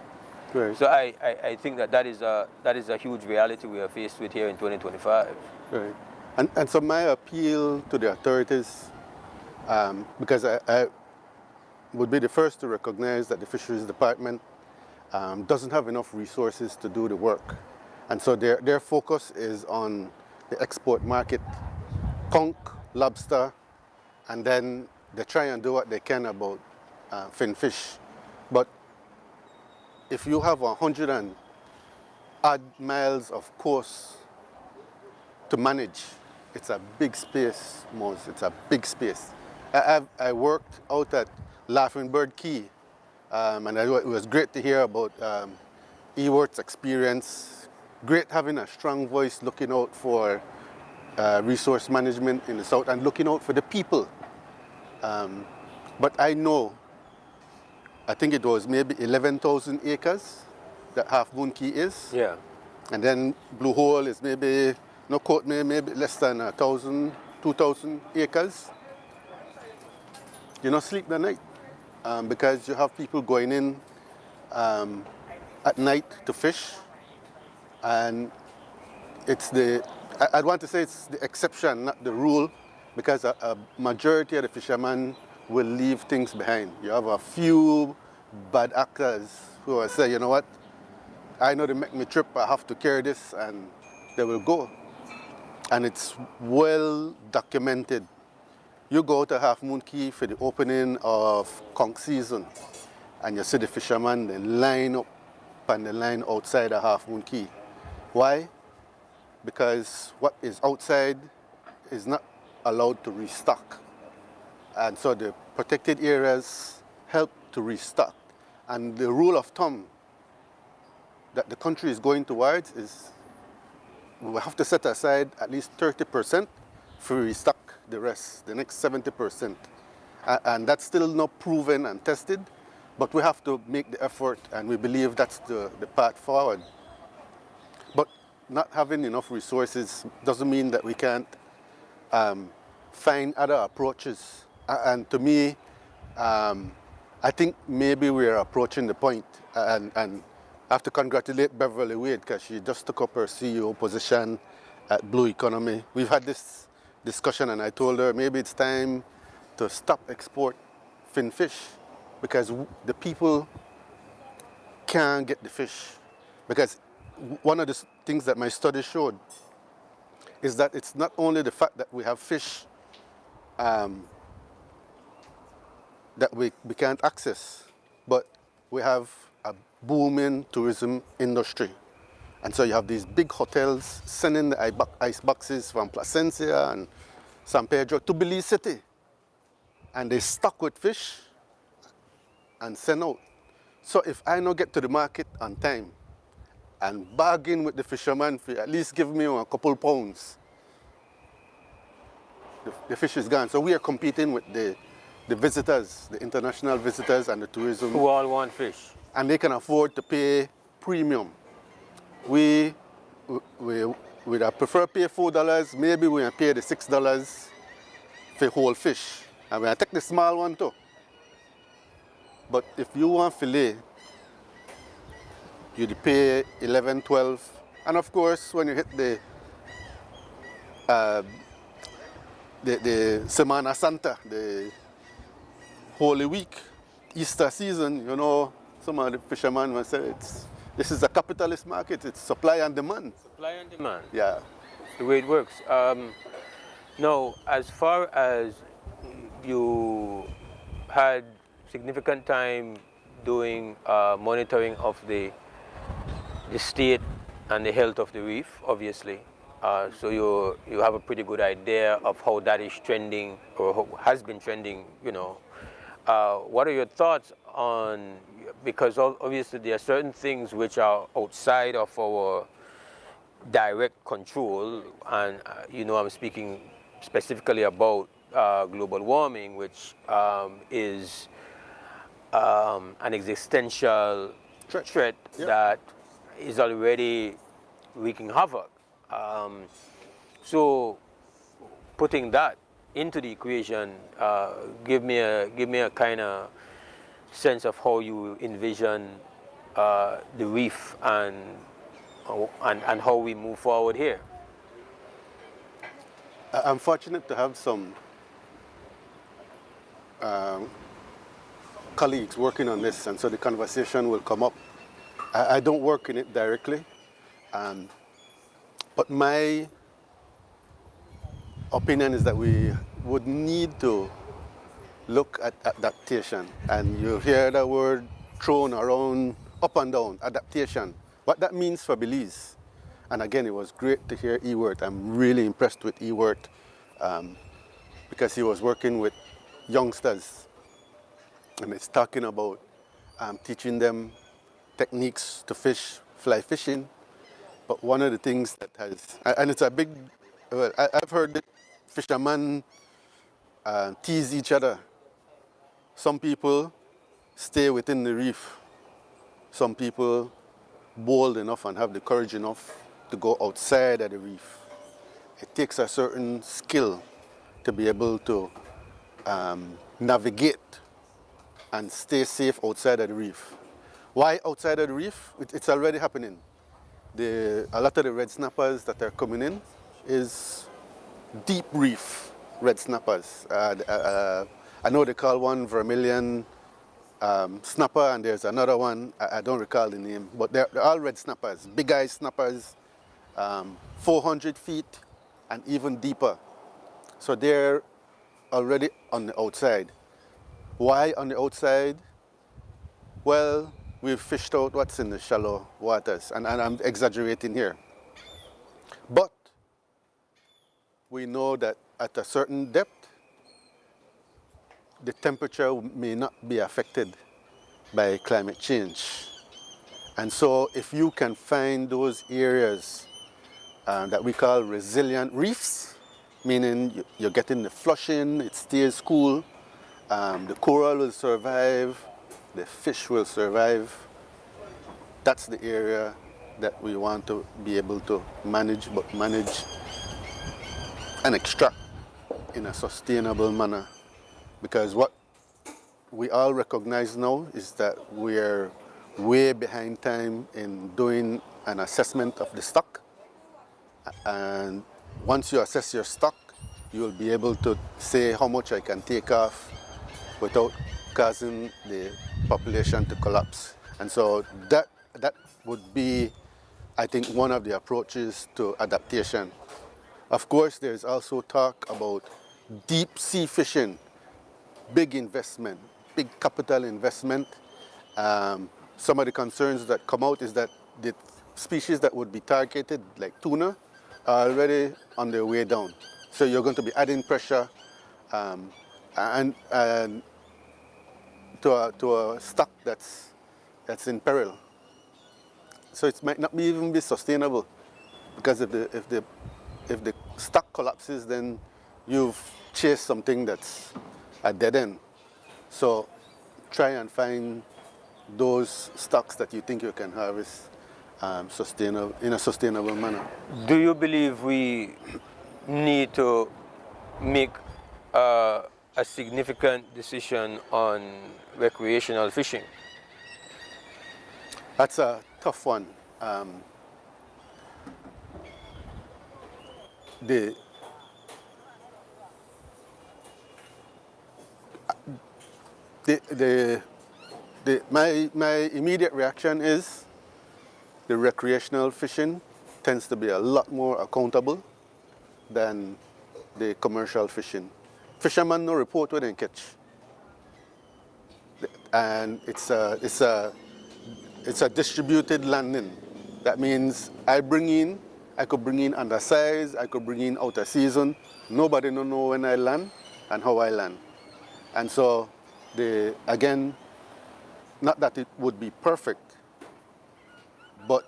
Right. So I think that is a huge reality we are faced with here in 2025. Right. And so my appeal to the authorities, because I would be the first to recognize that the Fisheries Department doesn't have enough resources to do the work. And so their focus is on the export market, conch, lobster, and then they try and do what they can about fin fish. But if you have 100 and odd miles of course to manage, it's a big space, Mose. It's a big space. I worked out at Laughing Bird Key, and it was great to hear about Eworth's experience. Great having a strong voice looking out for resource management in the south and looking out for the people. But I know, I think it was maybe 11,000 acres that Half Moon Key is. Yeah. And then Blue Hole is maybe, no quote me, maybe less than 1,000, 2,000 acres. You don't sleep the night because you have people going in at night to fish. And it's I'd want to say it's the exception, not the rule, because a majority of the fishermen will leave things behind. You have a few bad actors who will say, you know what, I know they make me trip, I have to carry this, and they will go. And it's well documented. You go to Half Moon Key for the opening of conch season, and you see the fishermen, they line up on the line outside of Half Moon Key. Why? Because what is outside is not allowed to restock. And so the protected areas help to restock. And the rule of thumb that the country is going towards is we have to set aside at least 30% for restock the rest, the next 70%. And that's still not proven and tested, but we have to make the effort, and we believe that's the path forward. But not having enough resources doesn't mean that we can't find other approaches. And to me, I think maybe we're approaching the point, and I have to congratulate Beverly Wade because she just took up her CEO position at Blue Economy. We've had this discussion, and I told her maybe it's time to stop export fin fish because the people can't get the fish. Because one of the things that my study showed is that it's not only the fact that we have fish that we can't access, but we have a booming tourism industry. And so you have these big hotels sending the ice boxes from Placencia and San Pedro to Belize City. And they stock with fish and send out. So if I not get to the market on time and bargain with the fisherman for at least give me a couple pounds, the fish is gone. So we are competing with the visitors, the international visitors and the tourism. Who all want fish. And they can afford to pay premium. We would prefer pay $4, maybe we pay the $6 for whole fish. And we take the small one too. But if you want fillet, you'd pay 11, 12. And of course, when you hit the Semana Santa, the Holy Week, Easter season, you know, some of the fishermen will say this is a capitalist market, it's supply and demand. Supply and demand. Yeah. The way it works. Now, as far as you had significant time doing monitoring of the state and the health of the reef, obviously. So you have a pretty good idea of how that is trending or how has been trending, you know. What are your thoughts on, because obviously there are certain things which are outside of our direct control, and you know, I'm speaking specifically about global warming, which is an existential threat that is already wreaking havoc. So putting that into the equation, give me a kind of sense of how you envision the reef and how we move forward here. I'm fortunate to have some colleagues working on this, and so the conversation will come up. I don't work in it directly, but my opinion is that we would need to look at adaptation. And you hear the word thrown around up and down, adaptation. What that means for Belize. And again, it was great to hear Ewert. I'm really impressed with Ewert because he was working with youngsters. And it's talking about teaching them techniques to fish, fly fishing. But one of the things that has, and it's a big, well, I've heard that fishermen tease each other. Some people stay within the reef. Some people bold enough and have the courage enough to go outside of the reef. It takes a certain skill to be able to navigate and stay safe outside of the reef. Why outside of the reef? It's already happening. A lot of the red snappers that are coming in is deep reef red snappers. I know they call one vermilion snapper, and there's another one, I don't recall the name, but they're all red snappers, big eye snappers, 400 feet and even deeper. So they're already on the outside. Why on the outside? Well, we've fished out what's in the shallow waters, and I'm exaggerating here. But we know that at a certain depth, the temperature may not be affected by climate change. And so if you can find those areas that we call resilient reefs, meaning you're getting the flushing, it stays cool, the coral will survive, the fish will survive. That's the area that we want to be able to manage, but manage and extract in a sustainable manner. Because what we all recognize now is that we're way behind time in doing an assessment of the stock. And once you assess your stock, you'll be able to say how much I can take off without causing the population to collapse. And so that would be I think, one of the approaches to adaptation. Of course, there's also talk about deep sea fishing, big investment, big capital investment. Some of the concerns that come out is that the species that would be targeted, like tuna, are already on their way down. So you're going to be adding pressure and to a stock that's in peril. So it might not even be sustainable, because if the stock collapses, then you've chased something that's a dead end. So try and find those stocks that you think you can harvest sustainable, in a sustainable manner. Do you believe we need to make a significant decision on recreational fishing? That's a tough one. My immediate reaction is the recreational fishing tends to be a lot more accountable than the commercial fishing. Fishermen no report when they catch, and it's a distributed landing. That means I could bring in undersize, I could bring in out of season. Nobody don't know when I land and how I land. And so, again, not that it would be perfect, but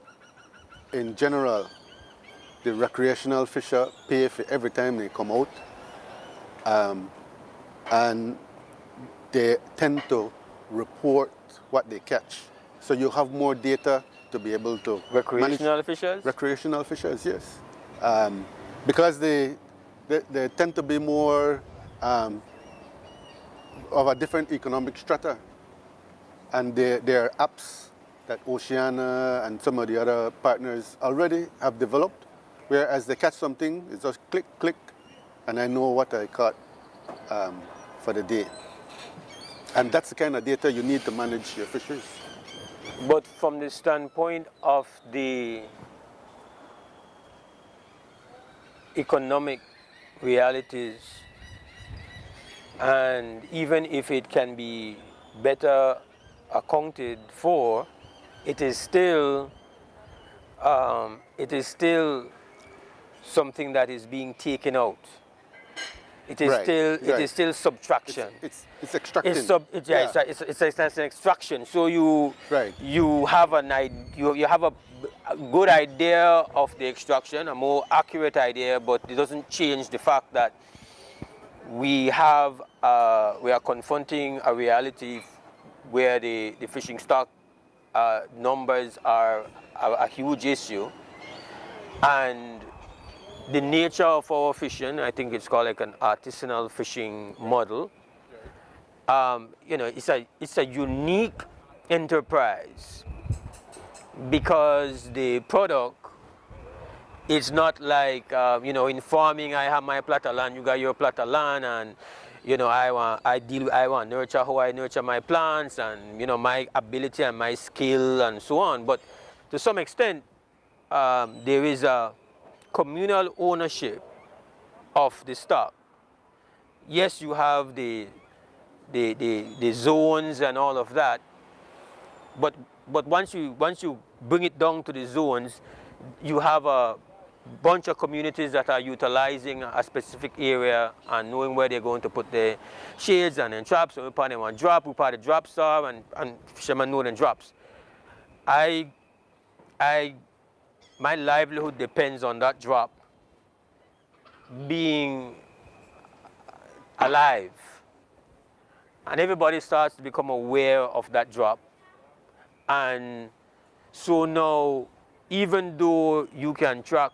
in general, the recreational fisher pay for every time they come out, and they tend to report what they catch. So you have more data to be able to recreational fishers? Recreational fishers, yes. Because they tend to be more of a different economic strata. And there are apps that Oceana and some of the other partners already have developed, whereas they catch something, it's just click, click, and I know what I caught for the day. And that's the kind of data you need to manage your fisheries. But from the standpoint of the economic realities, and even if it can be better accounted for, it is still something that is being taken out. It is it is still subtraction. It's extracting. It's an extraction. So you have you have a good idea of the extraction, a more accurate idea, but it doesn't change the fact that we are confronting a reality where the fishing stock numbers are a huge issue, and the nature of our fishing, I think it's called like an artisanal fishing model. You know, it's a unique enterprise because the product is not like you know, in farming I have my plot of land, you got your plot of land, and you know, I want to nurture how I nurture my plants, and you know, my ability and my skill and so on. But to some extent, there is a communal ownership of the stock. Yes, you have the zones and all of that, but once you bring it down to the zones, you have a bunch of communities that are utilizing a specific area and knowing where they're going to put their shades and then traps. So we part them on drop, we part the drop star, and fishermen know them drops. My livelihood depends on that drop being alive. And everybody starts to become aware of that drop. And so now, even though you can track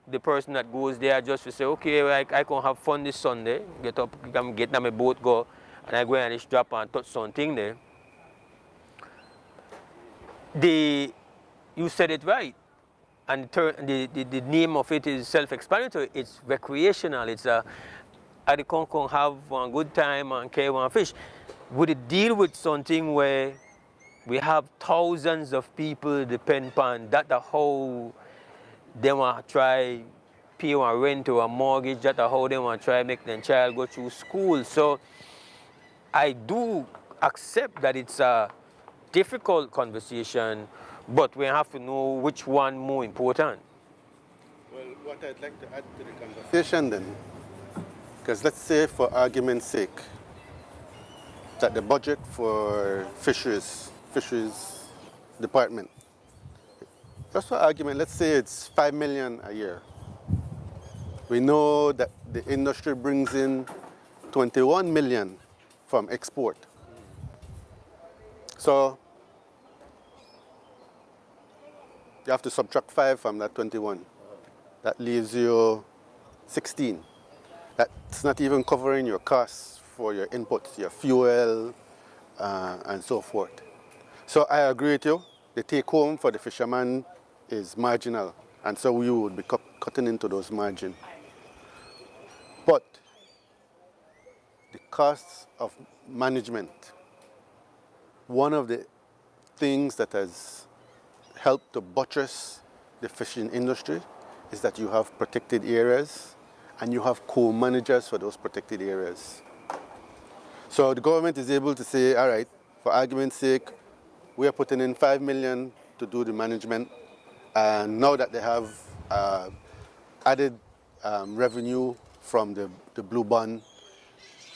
the person that goes there just to say, okay, I can have fun this Sunday, get up, get on my boat, go, and I go and this drop and touch something there. You said it right. And the name of it is self-explanatory. It's recreational. It's I can have one good time and carry one fish. Would it deal with something where we have thousands of people depend upon that the whole they want to try pay one rent or a mortgage, that the whole they want to try make their child go through school. So I do accept that it's a difficult conversation, but we have to know which one more important. Well, what I'd like to add to the conversation then, because let's say for argument's sake, that the budget for fisheries department, just for argument, let's say it's 5 million a year. We know that the industry brings in 21 million from export. So you have to subtract 5 from that 21. That leaves you 16. That's not even covering your costs for your inputs, your fuel, and so forth. So I agree with you. The take home for the fisherman is marginal, and so we would be cutting into those margins. But the costs of management, one of the things that has helped to buttress the fishing industry is that you have protected areas and you have co-managers for those protected areas. So the government is able to say, all right, for argument's sake, we are putting in 5 million to do the management, and now that they have added revenue from the Blue Bond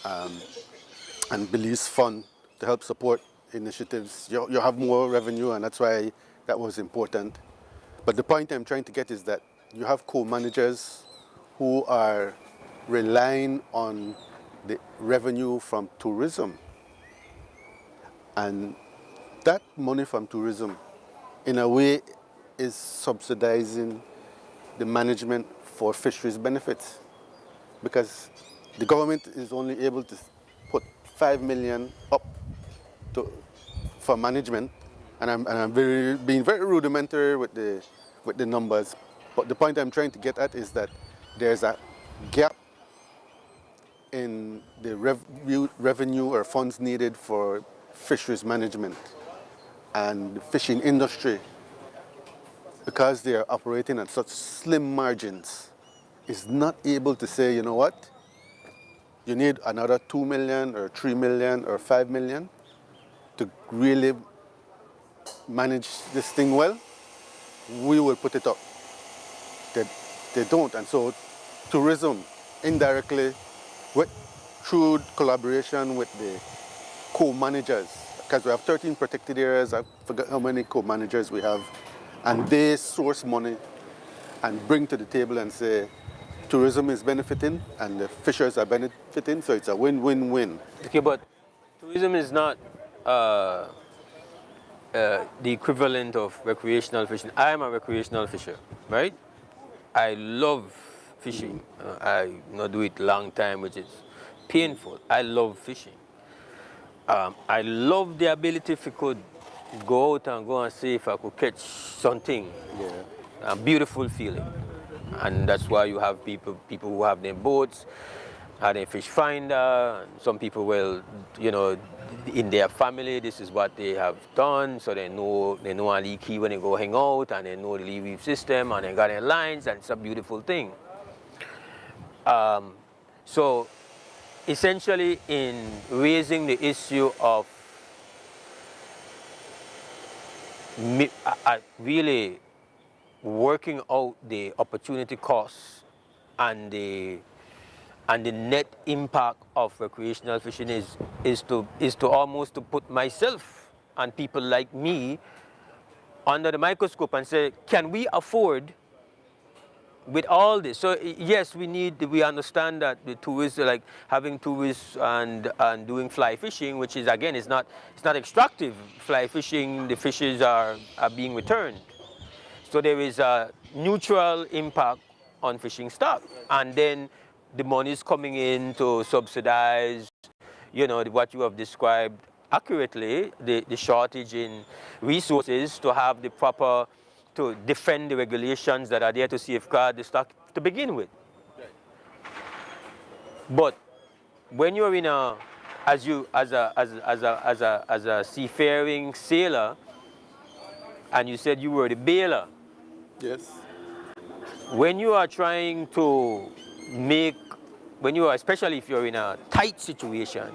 and Belize Fund to help support initiatives, you have more revenue, and that's why that was important. But the point I'm trying to get is that you have co-managers who are relying on the revenue from tourism. And that money from tourism, in a way, is subsidizing the management for fisheries benefits. Because the government is only able to put 5 million up for management, and I'm being very rudimentary with the numbers. But the point I'm trying to get at is that there's a gap in the revenue or funds needed for fisheries management, and the fishing industry, because they are operating at such slim margins, is not able to say, you know what, you need another 2 million or 3 million or 5 million to really manage this thing well. We will put it up. They don't, and so tourism indirectly, through collaboration with the co-managers, because we have 13 protected areas, I forgot how many co-managers we have, and they source money and bring to the table and say, tourism is benefiting and the fishers are benefiting, so it's a win-win-win. Okay, but tourism is not the equivalent of recreational fishing. I'm a recreational fisher, right? I love fishing. I not do it long time, which is painful. I love fishing. I love the ability if I could go out and go and see if I could catch something. Yeah. A beautiful feeling. And that's why you have people who have their boats, have their fish finder, and some people will, you know, in their family, this is what they have done, so they know a leaky when they go hang out, and they know the Reef system, and they got their lines, and it's a beautiful thing. So essentially, in raising the issue of really working out the opportunity costs and the net impact of recreational fishing is to almost to put myself and people like me under the microscope and say, can we afford with all this? So yes, we understand that the tourists, like having tourists and doing fly fishing, which is again, it's not extractive. Fly fishing, the fishes are being returned. So there is a neutral impact on fishing stock, and then the money is coming in to subsidize, you know, what you have described accurately, the shortage in resources to have the proper, to defend the regulations that are there to safeguard the stock to begin with. But when you're in a as a seafaring sailor, and you said you were the bailer. Yes. When you are trying to especially if you're in a tight situation,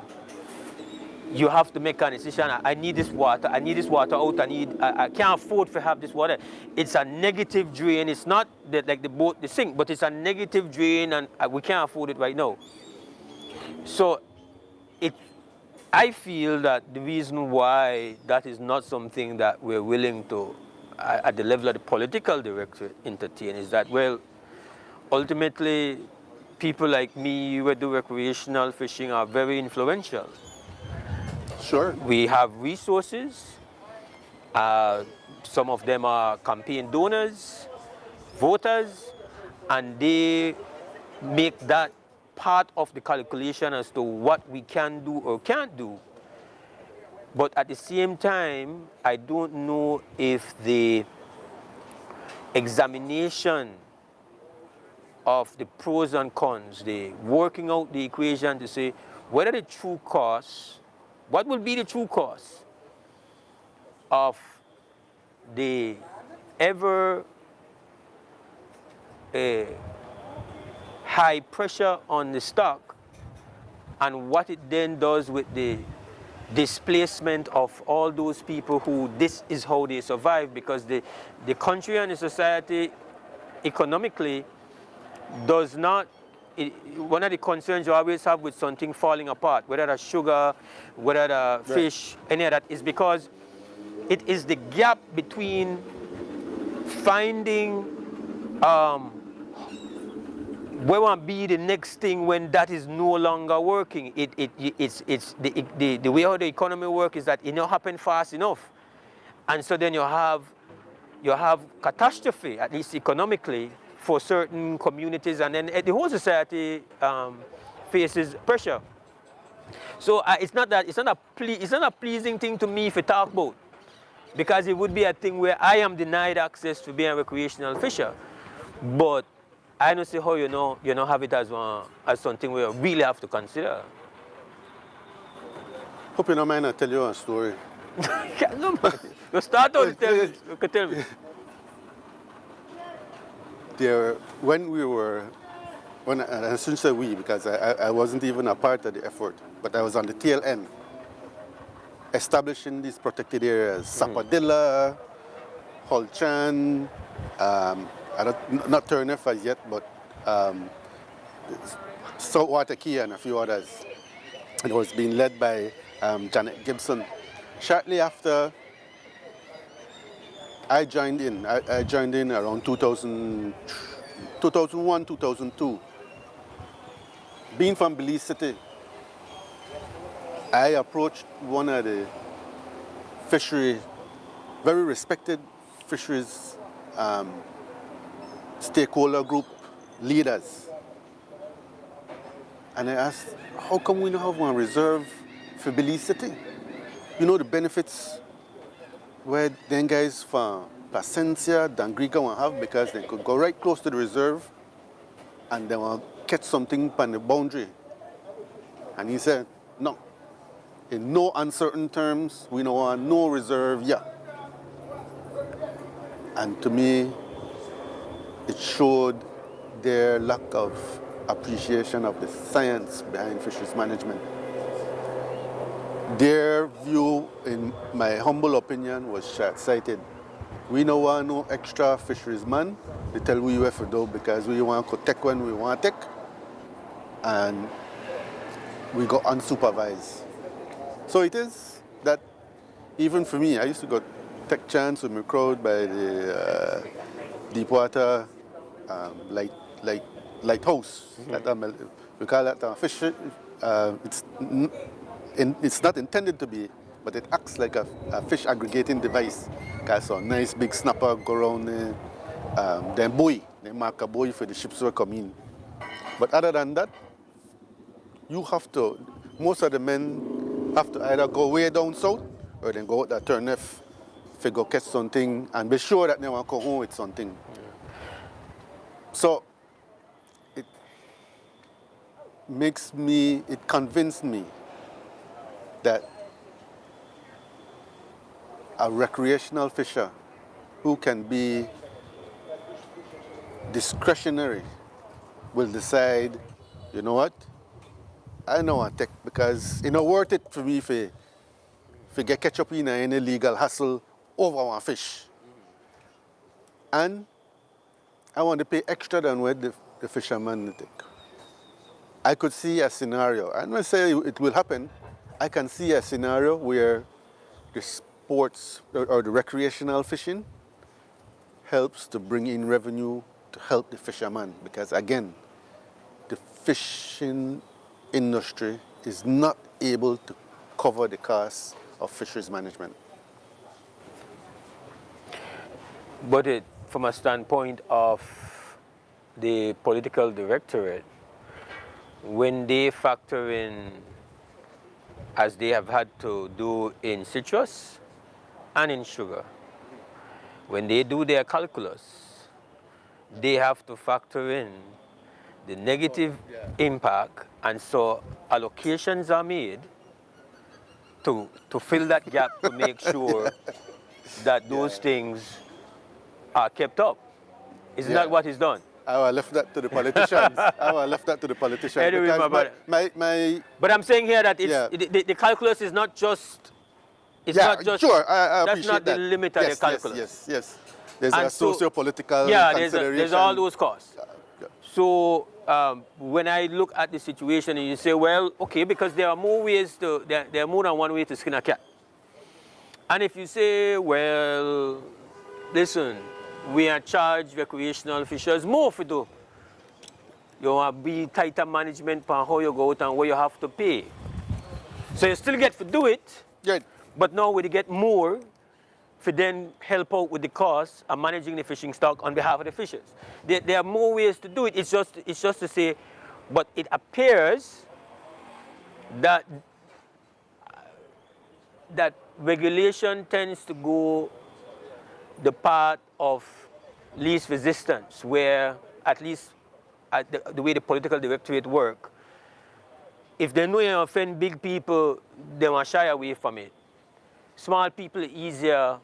you have to make a decision. I need this water out. I can't afford to have this water. It's a negative drain. It's not like the boat, the sink, but it's a negative drain, and we can't afford it right now. So I feel that the reason why that is not something that we're willing to, at the level of the political director, entertain is that, well, ultimately, people like me who do recreational fishing are very influential. Sure. We have resources. Some of them are campaign donors, voters, and they make that part of the calculation as to what we can do or can't do. But at the same time, I don't know if the examination of the pros and cons, the working out the equation to say whether the true cost, what will be the true cost of the ever high pressure on the stock, and what it then does with the displacement of all those people who this is how they survive, because the country and the society economically does not, one of the concerns you always have with something falling apart, whether that's sugar, whether that's fish, any of that, is because it is the gap between finding where will be the next thing when that is no longer working. It's the way how the economy works is that it don't happen fast enough, and so then you have catastrophe, at least economically, for certain communities, and then the whole society faces pressure. So it's not a pleasing thing to me to talk about, because it would be a thing where I am denied access to being a recreational fisher, but I don't see how you know have it as something we really have to consider. Hope you don't mind I tell you a story. No, man. You start out to tell me. When I shouldn't say we, because I wasn't even a part of the effort, but I was on the tail end, establishing these protected areas, Sapadilla, Holchan, not Turniff as yet, but Saltwater Key and a few others. And it was being led by Janet Gibson. Shortly after I joined in, around 2001, 2002. Being from Belize City, I approached one of the very respected fisheries stakeholder group leaders. And I asked, how come we don't have one reserve for Belize City? You know the benefits where them guys from Placencia, Dangriga will have, because they could go right close to the reserve and they will catch something on the boundary. And he said, no, in no uncertain terms, we don't want no reserve yet. And to me, it showed their lack of appreciation of the science behind fisheries management. Their view, in my humble opinion, was short-sighted. We don't want no extra fisheries man. They tell we where to do because we want to take when we want to take, and we go unsupervised. So it is that even for me, I used to go take chance with my crowd by the Deepwater lighthouse. We call that a fish. It's not intended to be, but it acts like a fish aggregating device. So a nice big snapper go around there. Then buoy, they mark a buoy for the ships who come in. But other than that, most of the men have to either go way down south or then go out that turn left, figure catch something and be sure that they want to come home with something. So it convinced me that a recreational fisher who can be discretionary will decide, you know what, I know I take because it's not worth it for me to get catch up in any illegal hassle over one fish. And I want to pay extra than what the fisherman take. I could see a scenario, I'm not saying it will happen, I can see a scenario where the sports or the recreational fishing helps to bring in revenue to help the fisherman because again, the fishing industry is not able to cover the costs of fisheries management. But from a standpoint of the political directorate, when they factor in, as they have had to do in citrus and in sugar, when they do their calculus, they have to factor in the negative impact, and so allocations are made to fill that gap to make sure that those things are kept up. Isn't that what is done? I left that to the politicians. I left that to the politicians. Anyway, but I'm saying here that the calculus is not just. It's not just. Sure, I that's not that. the limit of the calculus. Yes. There's a socio-political consideration. There's all those costs. So when I look at the situation and you say, well, okay, because there are more ways there are more than one way to skin a cat. And if you say, well, listen, we are charged recreational fishers more for do. You want to be tighter management for how you go out and what you have to pay. So you still get to do it, but now we get more for then help out with the cost of managing the fishing stock on behalf of the fishers. There are more ways to do it. It's just to say, but it appears that regulation tends to go the path of least resistance, where at least the way the political directorate work, if they know you offend big people, they will shy away from it. Small people are easier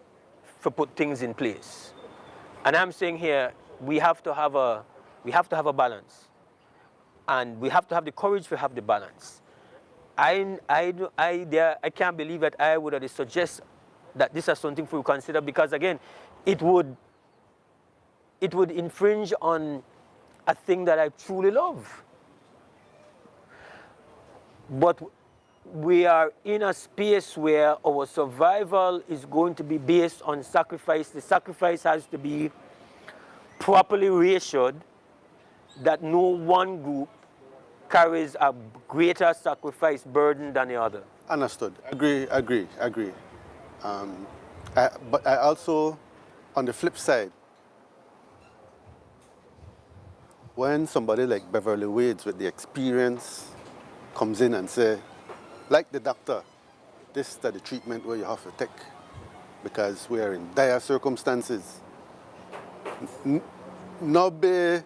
to put things in place. And I'm saying here, we have to have a balance. And we have to have the courage to have the balance. I can't believe that I would suggest that this is something for you to consider, because again, it would infringe on a thing that I truly love. But we are in a space where our survival is going to be based on sacrifice. The sacrifice has to be properly ratioed, that no one group carries a greater sacrifice burden than the other. Understood. Agree. But I also, on the flip side, when somebody like Beverly Wades with the experience comes in and say, like the doctor, this is the treatment where you have to take because we are in dire circumstances. Not be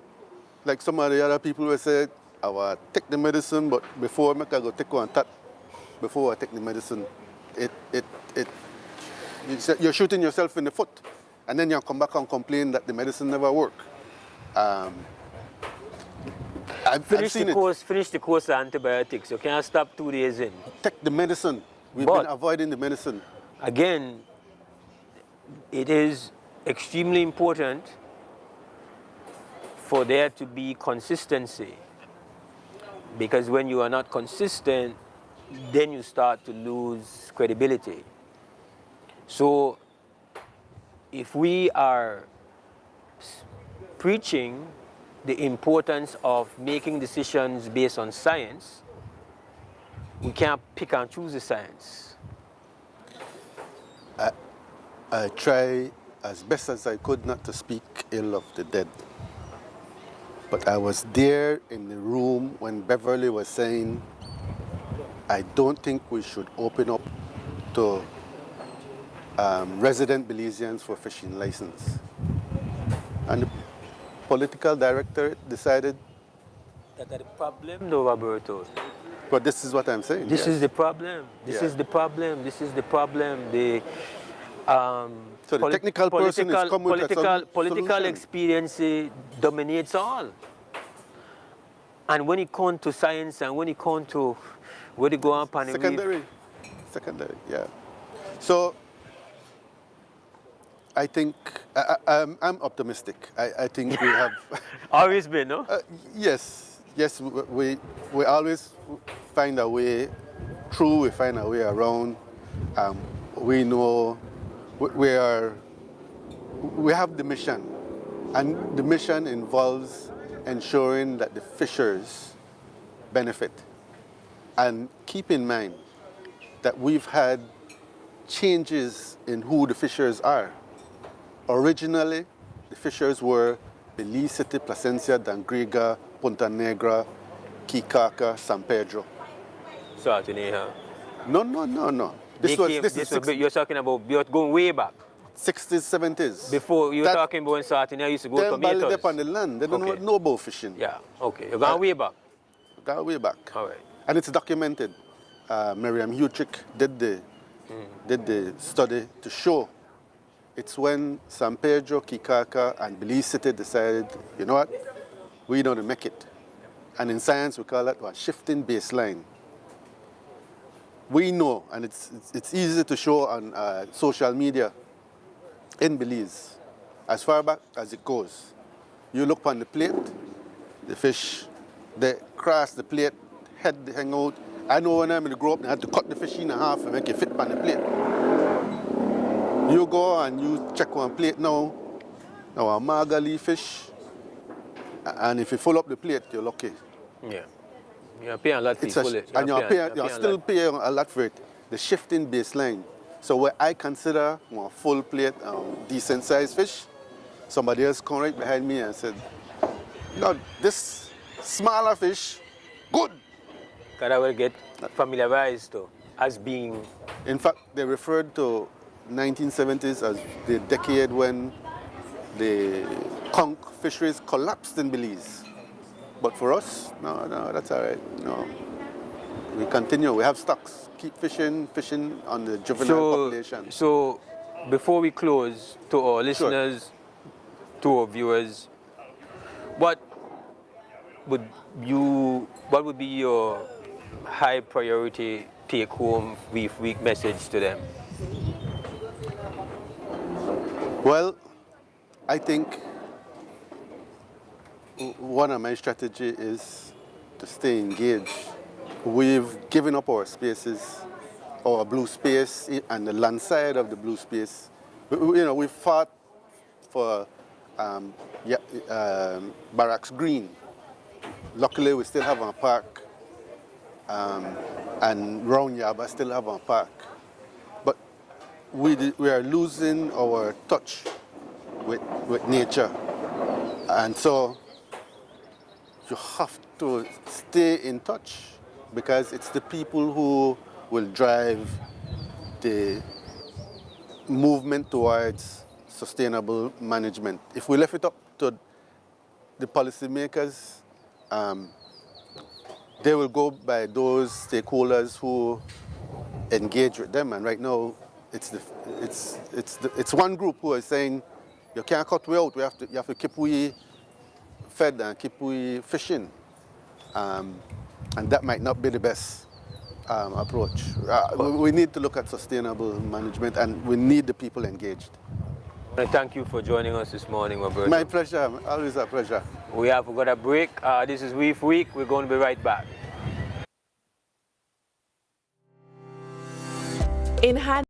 like some of the other people will say, I will take the medicine, but before I go take one tap, before I take the medicine, you're shooting yourself in the foot. And then you come back and complain that the medicine never worked. Finish the course of antibiotics. You can't stop 2 days in. Take the medicine. We've been avoiding the medicine. Again, it is extremely important for there to be consistency. Because when you are not consistent, then you start to lose credibility. So if we are preaching the importance of making decisions based on science, we can't pick and choose the science. I try as best as I could not to speak ill of the dead. But I was there in the room when Beverly was saying, I don't think we should open up to resident Belizeans for fishing license. And the political director decided that the problem, though, Roberto, But this is what I'm saying. This yes. is the problem. This Yeah. is the problem. This is the problem. So the technical person is come with a political solution. experience dominates all. And when it comes to science and when it comes to where they go up on the reef, secondary, yeah. So I think I'm optimistic. I think we have always been, no? Yes, we always find a way through. We find a way around. We know we have the mission, and the mission involves ensuring that the fishers benefit. And keep in mind that we've had changes in who the fishers are. Originally, the fishers were Belize City, Placencia, Dangriga, Punta Negra, Kikaka, San Pedro. Sardinia. No. You're talking about you're going way back. 60s, 70s. Before you were talking about in Sardinia, used to go to tomatoes. Them on the land. They don't know about fishing. Yeah, okay. You're going way back. Going way back. All right. And it's documented. Miriam Hutrick did the study to show. It's when San Pedro, Kikaka, and Belize City decided, you know what, we don't make it. And in science, we call that a shifting baseline. We know, and it's easy to show on social media in Belize, as far back as it goes. You look on the plate, the fish, they cross the plate, head hang out. I know when I'm in the group, I had to cut the fish in half and make it fit on the plate. You go and you check one plate now a margali fish, and if you fill up the plate, you're lucky. Yeah. You're paying a lot for it. And you're still paying a lot for it. The shifting baseline. So where I consider a full plate, decent sized fish, somebody else come right behind me and said, no, this smaller fish, good. Because I will get familiarized to as being... In fact, they referred to 1970s as the decade when the conch fisheries collapsed in Belize. But for us, no, that's all right. No, we continue. We have stocks. Keep fishing on the juvenile population. So, before we close, to our listeners, to our viewers, what would be your high priority take-home Reef Week message to them? Well, I think one of my strategies is to stay engaged. We've given up our spaces, our blue space, and the land side of the blue space. We fought for Barracks Green. Luckily, we still have our park, and round Yaba still have our park. But we are losing our touch with nature, and so you have to stay in touch, because it's the people who will drive the movement towards sustainable management. If we left it up to the policymakers, they will go by those stakeholders who engage with them. And right now, it's one group who is saying, you can't cut we out. You have to keep we fed and keep we fishing. And that might not be the best approach. We need to look at sustainable management, and we need the people engaged. Thank you for joining us this morning, Roberto. My pleasure. Always a pleasure. We have got a break. This is Reef Week. We're going to be right back. In Hyde.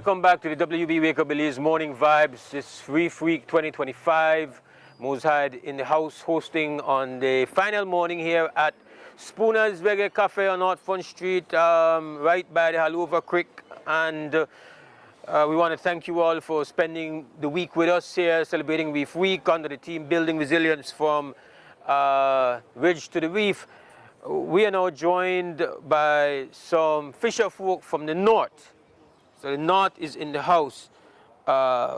welcome back to the WB Wake Up Belize Morning Vibes. This Reef Week 2025. Mose Hyde in the house hosting on the final morning here at Spooner's Reggae Cafe on North Front Street, right by the Halover Creek. And we want to thank you all for spending the week with us here, celebrating Reef Week under the theme Building Resilience from Ridge to the Reef. We are now joined by some fisher folk from the north. So the north is in the house.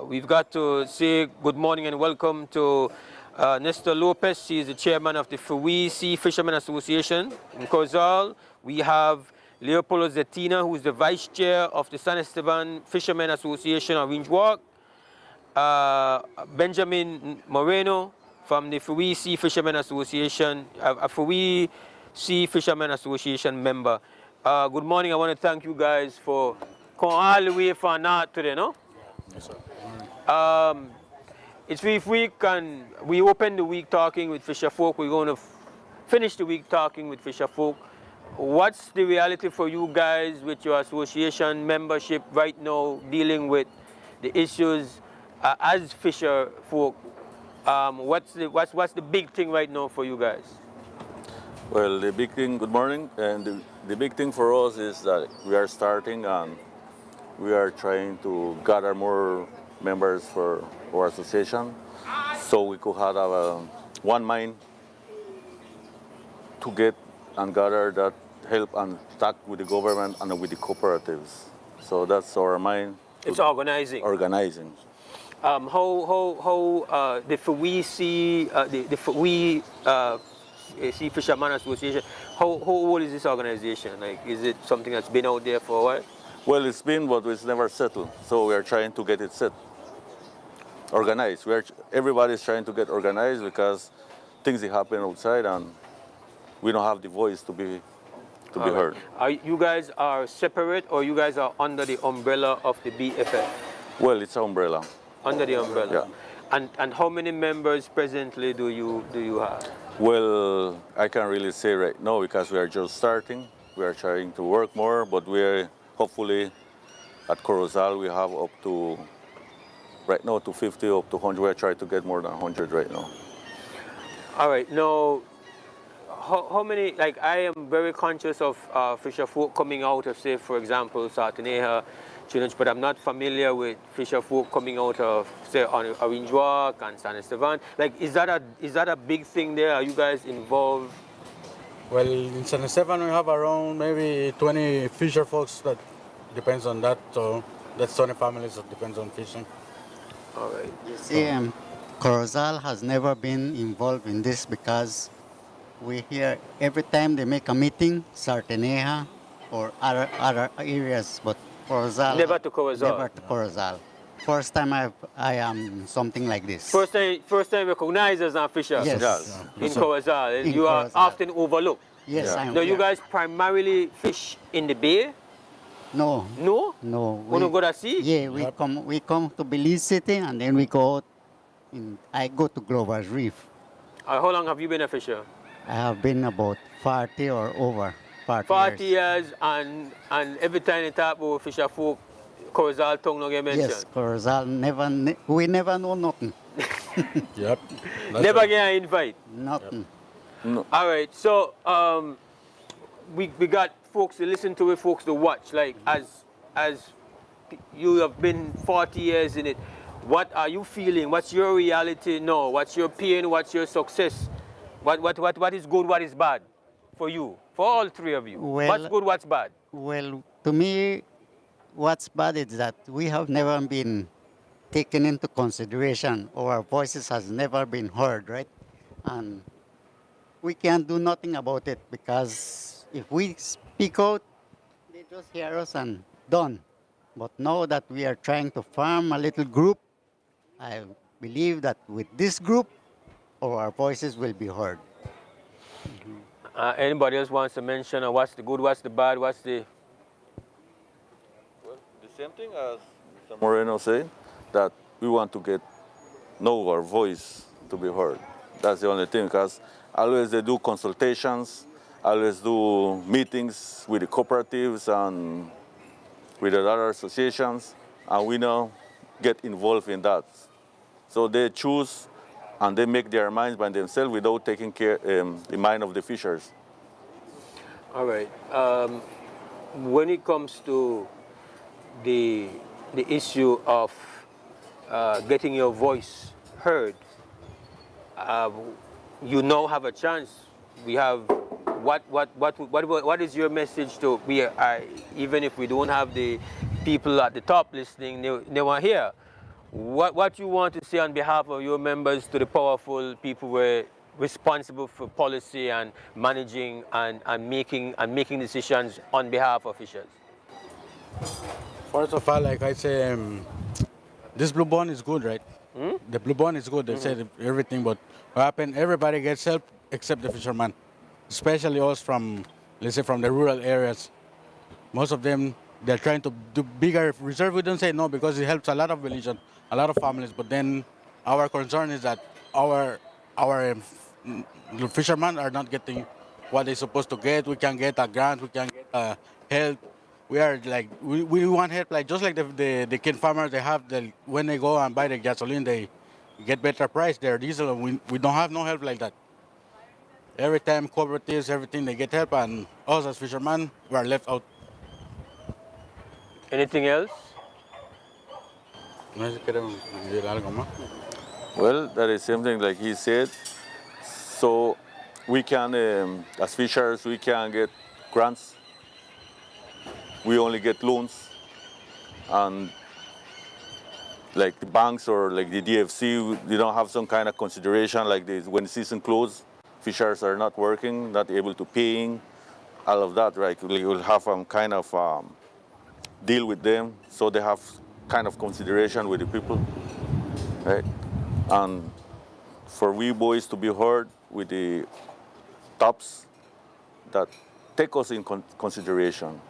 We've got to say good morning and welcome to Nestor Lopez. He is the chairman of the Fui Sea Fishermen Association in Corzal. We have Leopoldo Zetina, who is the vice chair of the San Esteban Fishermen Association of Range Walk. Benjamin Moreno from the Fui Sea Fishermen Association, a Fui Sea Fishermen Association member. Good morning. I want to thank you guys for coming all the way from north today, no? Yes, sir. It's Reef Week, and we opened the week talking with fisher folk. We're going to finish the week talking with fisher folk. What's the reality for you guys with your association membership right now, dealing with the issues as fisher folk? What's the big thing right now for you guys? Well, the big thing, good morning, and the big thing for us is that we are starting and we are trying to gather more members for our association so we could have one mind to get and gather that help and talk with the government and with the cooperatives. So that's our mind. It's organizing. Organizing. How the Fui Sea, the Fui Sea Fisherman Association, how old is this organization? Like, is it something that's been out there for a while? Well, it's been, but it's never settled. So we are trying to get it set, organized. Everybody's trying to get organized because things happen outside and we don't have the voice to be heard. You guys are separate, or you guys are under the umbrella of the BFF? Well, it's an umbrella. Under the umbrella. Yeah. And how many members presently do you have? Well, I can't really say right now because we are just starting. We are trying to work more, but we're hopefully at Corozal we have up to right now to 50, up to 100. We're trying to get more than 100 right now. All right. Now, how many? Like, I am very conscious of fisher folk coming out of, say, for example, Sartaneja, Challenge, but I'm not familiar with fisher folk coming out of, say, on Orange Walk and San Esteban. Like, is that a big thing there? Are you guys involved? Well, in San Esteban we have around maybe 20 fisher folks. That depends on that. So that's 20 families that depends on fishing. All right. You see, Corozal has never been involved in this because we hear every time they make a meeting, Sartaneja or other areas, but Corozal. Never to Corozal. Never to Corozal. First time I am something like this. First time recognized as a fisher. Yes. In Corozal. You are Corozal. often overlooked. Yes, Now, you guys primarily fish in the bay? No. No? No. Wanna go to sea? Yeah, we come to Belize City and then we go out I go to Glover's Reef. How long have you been a fisher? I have been about 40 or over 40 years, and every time you talk about fisher folk, Corozal tongue no get mentioned. Yes, Corozal we never know nothing. Yep. Never get an invite. Nothing. Yep. No. All right, so we got folks to listen to it, folks to watch. Like, as you have been 40 years in it, what are you feeling? What's your reality now? What's your pain? What's your success? What is good? What is bad for you? For all three of you. Well, what's good? What's bad? Well, to me, what's bad is that we have never been taken into consideration, or our voices has never been heard, right? And we can't do nothing about it because if we speak out, they just hear us and done. But now that we are trying to form a little group, I believe that with this group, our voices will be heard. Anybody else wants to mention what's the good, what's the bad, what's the... Well, the same thing as Mr. Moreno said, that we want to know our voice to be heard. That's the only thing, because always they do consultations, always do meetings with the cooperatives and with the other associations, and we now get involved in that. So they choose and they make their minds by themselves without taking care the mind of the fishers. All right. When it comes to the issue of getting your voice heard, you now have a chance. We have what is your message to we even if we don't have the people at the top listening, they were here. What you want to say on behalf of your members to the powerful people who were responsible for policy and managing and making decisions on behalf of fishers? First of all, like I say, this blue bond is good, right? The blue bond is good. They said everything, but what happened? Everybody gets help except the fisherman, especially us from, let's say, from the rural areas. Most of them, they're trying to do bigger reserve. We don't say no because it helps a lot of villages, a lot of families. But then our concern is that our fishermen are not getting what they're supposed to get. We can get a grant, we can get help. We are like we want help, like just like the kid farmers. They have when they go and buy the gasoline, they get better price. Their diesel. We don't have no help like that. Every time cooperatives, everything they get help, and us as fishermen we are left out. Anything else? Well, that is something like he said. So we can, as fishers, we can get grants. We only get loans, and like the banks or like the DFC, they don't have some kind of consideration like this. When the season closes, fishers are not working, not able to paying, all of that, right? We'll have kind of deal with them, so they have kind of consideration with the people, right? And for we boys to be heard with the tops that take us in consideration.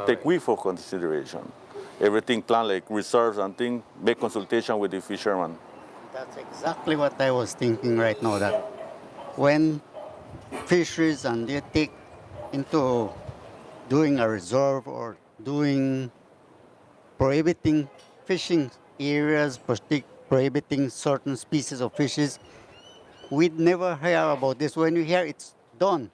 Take we for consideration. Everything planned like reserves and things, make consultation with the fishermen. That's exactly what I was thinking right now, that when fisheries and they take into doing a reserve or doing prohibiting fishing areas, prohibiting certain species of fishes, we'd never hear about this. When you hear it's done,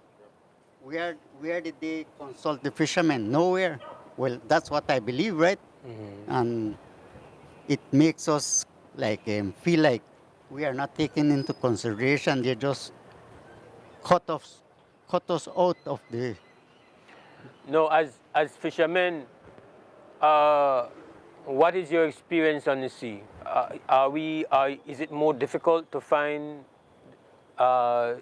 where did they consult the fishermen? Nowhere. Well, that's what I believe, right? And it makes us like feel like we are not taken into consideration. They just cut us out of the. No, as fishermen, what is your experience on the sea? Is it more difficult to find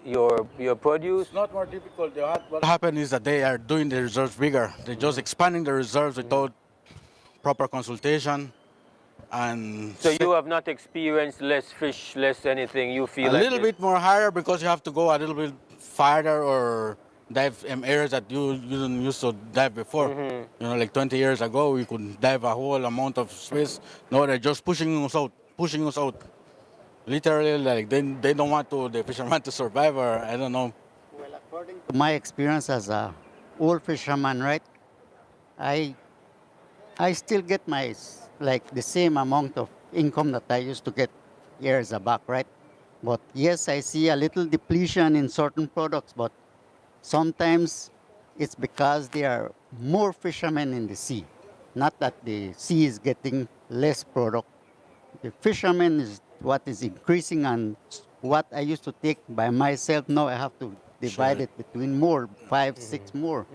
your produce? It's not more difficult. What happened is that they are doing the reserves bigger. They're just expanding the reserves without proper consultation. And so you have not experienced less fish, less anything. You feel a little bit more higher because you have to go a little bit farther or dive in areas that you didn't used to dive before. You know, like 20 years ago, we could dive a whole amount of space. Now they're just pushing us out. Literally, like they don't want the fisherman to survive, or I don't know. Well, according to my experience as a old fisherman, right, I still get the same amount of income that I used to get years back, right? But yes, I see a little depletion in certain products, but sometimes it's because there are more fishermen in the sea, not that the sea is getting less product. The fishermen is what is increasing, and what I used to take by myself, now I have to divide it between more, 5, 6 more.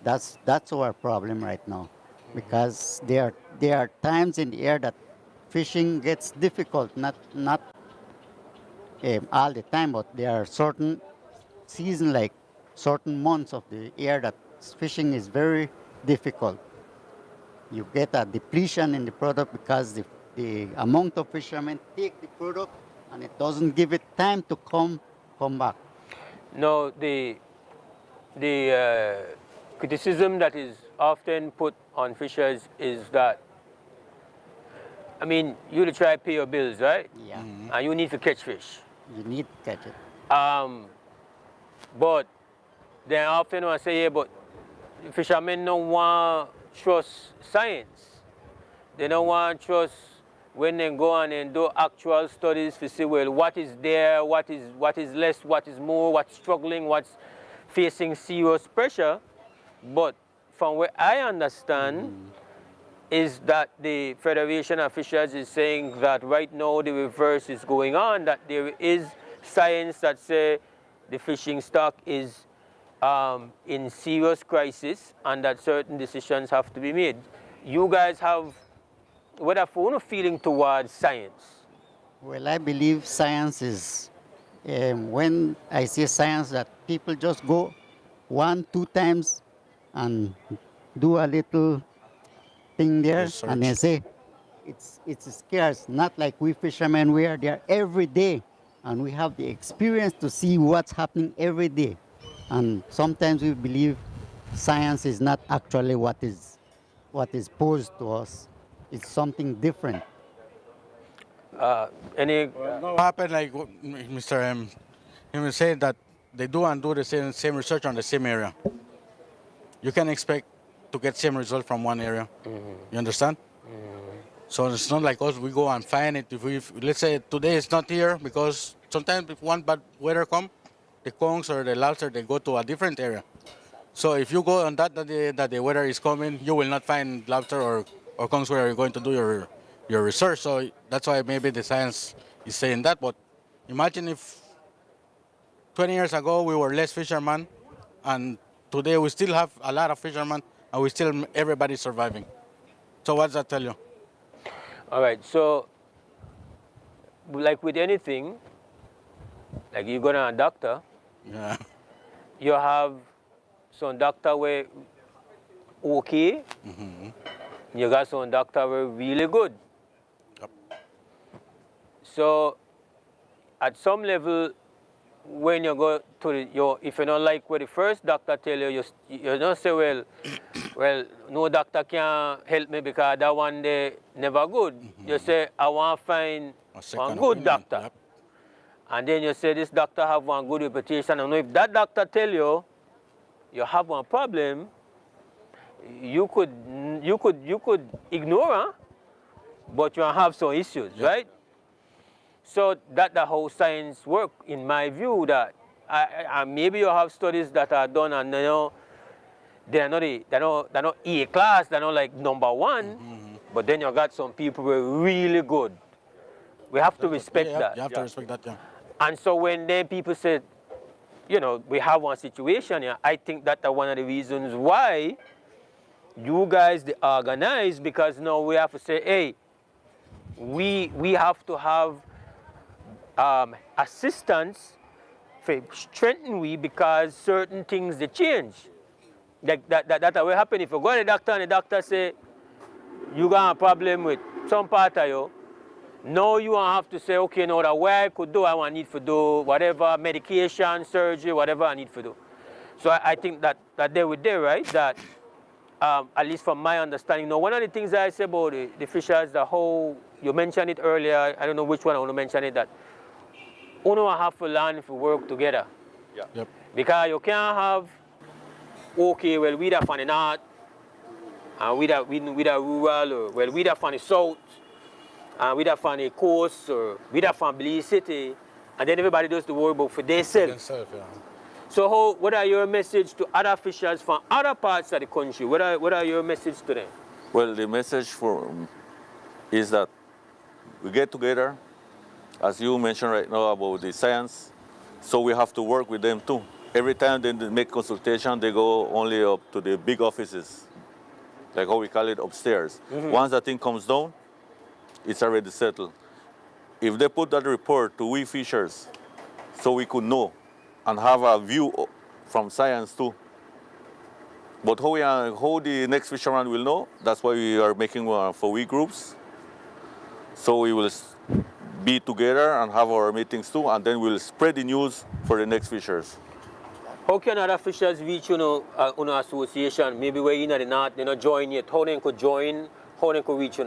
That's our problem right now, because there are times in the year that fishing gets difficult, not all the time, but there are certain seasons, like certain months of the year that fishing is very difficult. You get a depletion in the product because the amount of fishermen take the product and it doesn't give it time to come back. No, the criticism that is often put on fishers is that, I mean, you to try to pay your bills, right? Yeah. And you need to catch fish. You need to catch it. But then often I say, yeah, but fishermen don't want to trust science. They don't want to trust when they go on and do actual studies to see, well, what is there, what is less, what is more, what's struggling, what's facing serious pressure. But from what I understand, is that the Federation officials is saying that right now the reverse is going on, that there is science that say the fishing stock is in serious crisis and that certain decisions have to be made. You guys have, what a feeling towards science? Well, I believe science is, when I say science, that people just go 1-2 times and do a little thing there, Research. and they say it's scarce. Not like we fishermen, we are there every day, and we have the experience to see what's happening every day. And sometimes we believe science is not actually what is posed to us. It's something different. What happened, like Mr. M, he was saying that they do the same research on the same area. You can expect to get same result from one area. You understand? So it's not like us, we go and find it. If let's say today it's not here, because sometimes if one bad weather come, the kongs or the lobster, they go to a different area. So if you go on that the weather is coming, you will not find lobster or kongs where you're going to do your research. So that's why maybe the science is saying that. But imagine if 20 years ago we were less fishermen, and today we still have a lot of fishermen, and we still, everybody's surviving. So what does that tell you? All right, so like with anything, like you go to a doctor, yeah, you have some doctor where okay, you got some doctor where really good. Yep. So at some level, when you go to if you don't like what the first doctor tell you, you don't say, well, no doctor can help me because that one day never good. You say, I want to find one good doctor. Yep. And then you say, this doctor have one good reputation. And if that doctor tell you, you have one problem, you could ignore her, but you have some issues, yep, right? So that's the whole science work, in my view, that maybe you have studies that are done and they're not A class, they're not like number one, but then you got some people who are really good. We have to respect that. You have to respect that, yeah. And so when then people say, we have one situation here, I think that's one of the reasons why you guys they organize, because now we have to say, hey, we have to have assistance for strengthen we, because certain things they change. That will happen if you go to the doctor and the doctor say you got a problem with some part of you. Now you won't have to say, okay, no, that what I could do, I need to do whatever, medication, surgery, whatever I need to do. So I think that they were there, right? That at least from my understanding. Now, one of the things that I say about the fishers, the whole, you mentioned it earlier, I don't know which one I want to mention it, that you don't have to learn if we work together. Yeah. Yep. Because you can't have, okay, well, we that from the north, and we that rural, or well, we that from the south, and we that from the coast, or we that from Belize City, and then everybody does the work about for themselves. Yeah. So what are your message to other fishers from other parts of the country? What are your message to them? Well, the message is that we get together, as you mentioned right now about the science, so we have to work with them too. Every time they make consultation, they go only up to the big offices, like how we call it upstairs. Once that thing comes down, it's already settled. If they put that report to we fishers, so we could know and have a view from science too. But how the next fisherman will know, that's why we are making for we groups. So we will be together and have our meetings too, and then we'll spread the news for the next fishers. How can other fishers reach an association? Maybe where in the north, they're not join yet. How they could join? How they could reach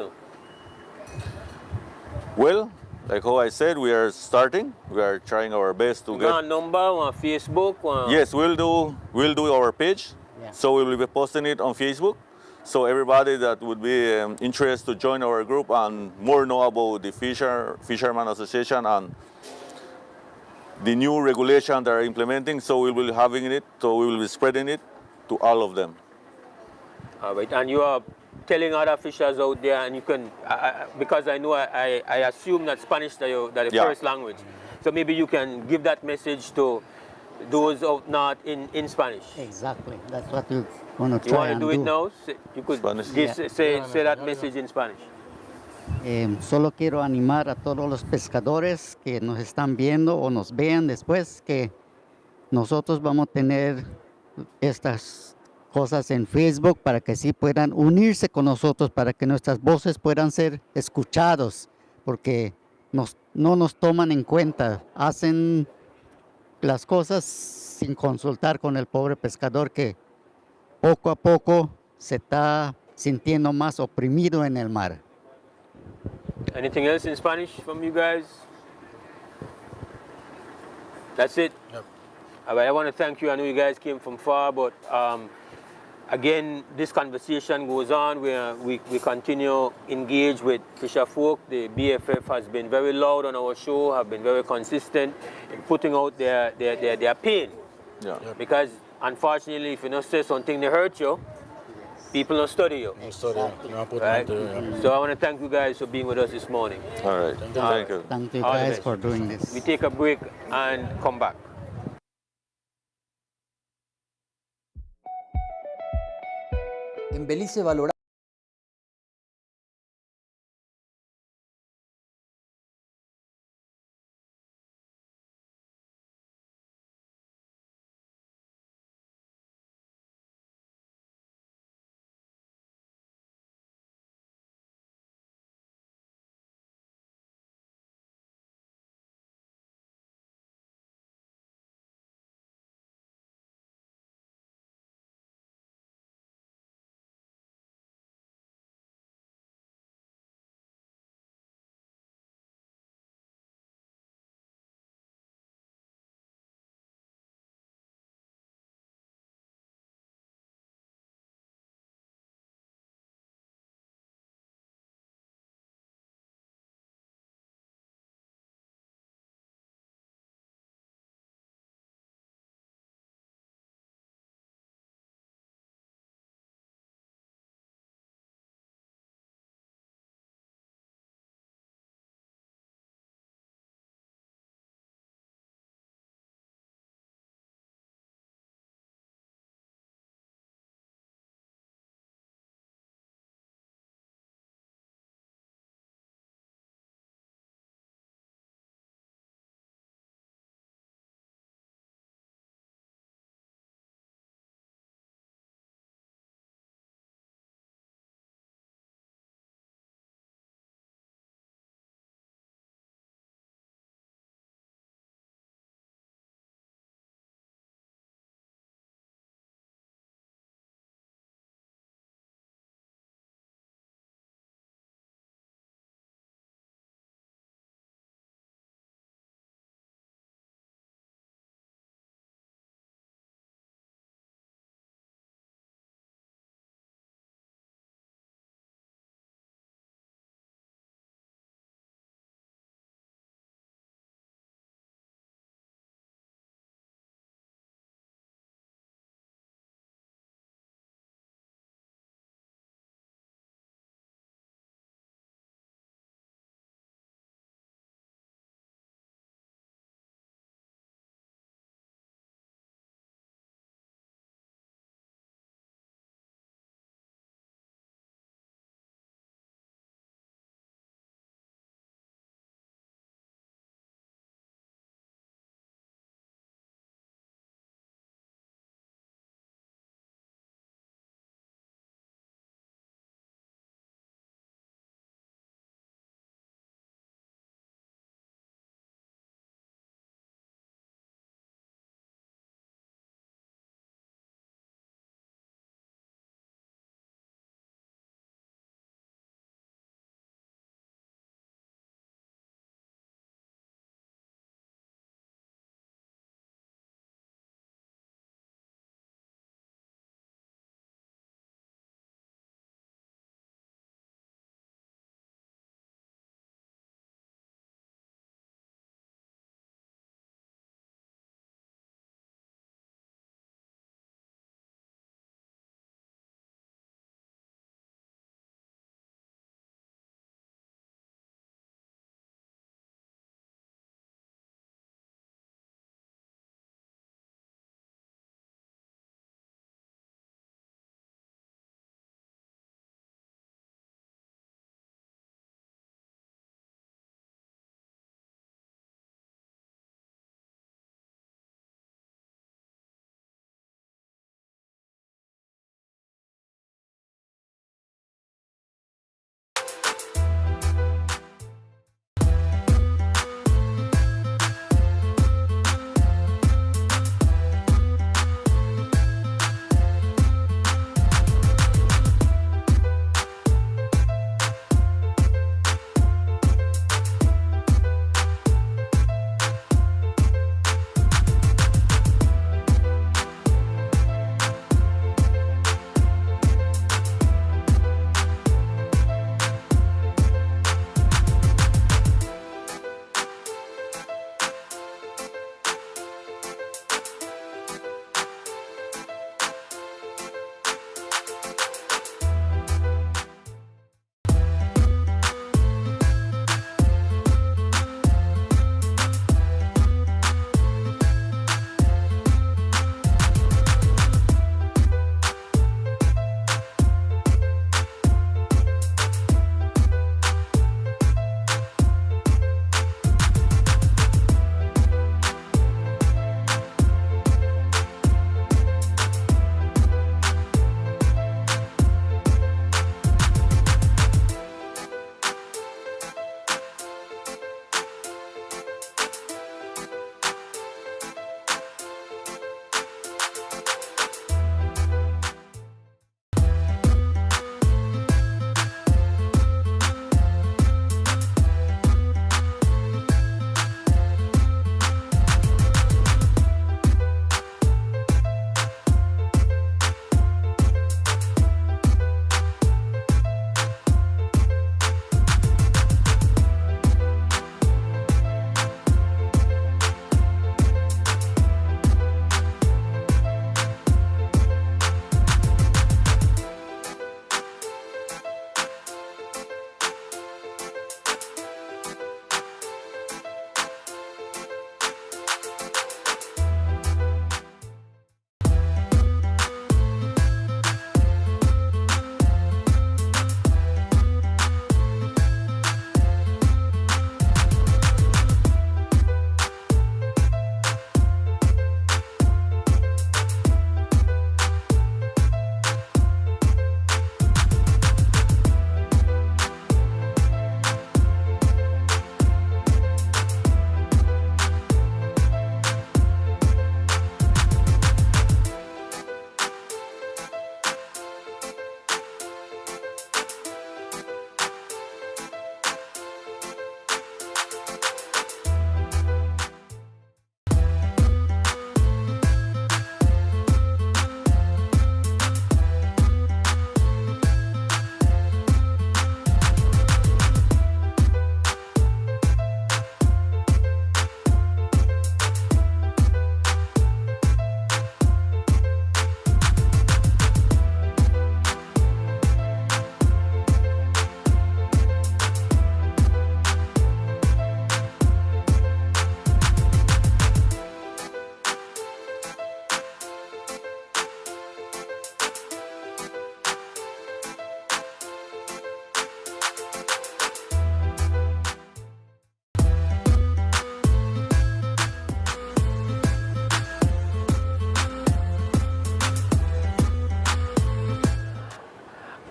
Well, like how I said, we are starting. We are trying our best to you get. got a number on Facebook? Yes, we'll do our page. Yeah. So we will be posting it on Facebook. So everybody that would be interested to join our group and more know about the Fisherman Association and the new regulation that are implementing, so we will be having it, so we will be spreading it to all of them. All right, and you are telling other fishers out there, and you can, because I know I assume that Spanish is the first language, so maybe you can give that message to those out north in Spanish. Exactly, that's what we're going to try. You want to do it now? You could say that message in Spanish. Solo quiero animar a todos los pescadores que nos están viendo o nos vean después que nosotros vamos a tener estas cosas en Facebook para que sí puedan unirse con nosotros, para que nuestras voces puedan ser escuchados, porque no nos toman en cuenta, hacen las cosas sin consultar con el pobre pescador que poco a poco se está sintiendo más oprimido en el mar. Anything else in Spanish from you guys? That's it? Yep. All right, I want to thank you. I know you guys came from far, but again, this conversation goes on where we continue engage with fisher folk. The BFF has been very loud on our show, have been very consistent in putting out their pain. Yeah. Because unfortunately, if you don't say something that hurt you, people don't study you. Right? So I want to thank you guys for being with us this morning. All right. Thank you. Thank you guys for doing this. We take a break and come back. En Belice valoramos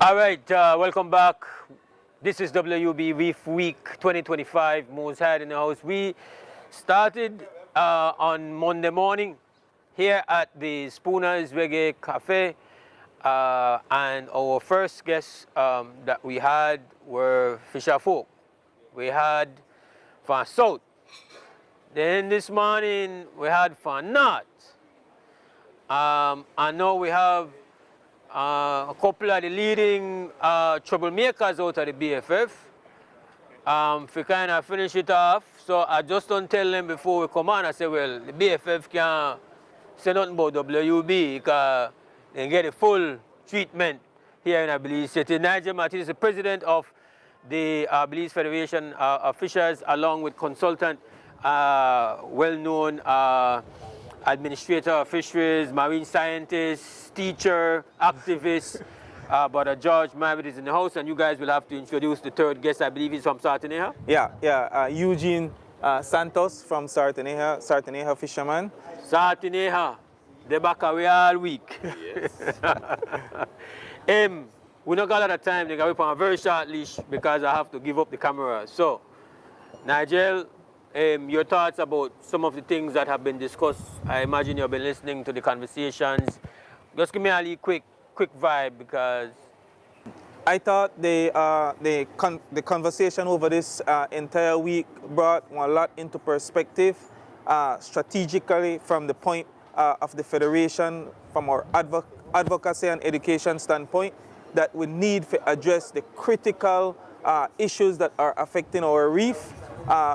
All right, welcome back. This is WUB Reef Week 2025. Mose Hyde in the house. We started on Monday morning here at the Spooners Reggae Cafe, and our first guests that we had were Fisher folk. We had from South. Then this morning we had from North. And now we have a couple of the leading troublemakers out of the BFF. To kind of finish it off, so I just don't tell them before we come on. I say, well, the BFF can't say nothing about WUB because they get a full treatment here in Belize City. Nigel Martin is the president of the Belize Federation of Fishers, along with consultant, well-known administrator of fisheries, marine scientist, teacher, activist. But George Mavitt is in the house, and you guys will have to introduce the third guest. I believe he's from Sartaneja. Yeah. Eugene Santos from Sartaneja fisherman. Sartaneja, the back away all week. Yes. We don't got a lot of time. They got on a very short leash because I have to give up the camera. So, Nigel, your thoughts about some of the things that have been discussed. I imagine you've been listening to the conversations. Just give me a little quick vibe, because I thought the conversation over this entire week brought a lot into perspective strategically from the point of the Federation, from our advocacy and education standpoint, that we need to address the critical issues that are affecting our reef,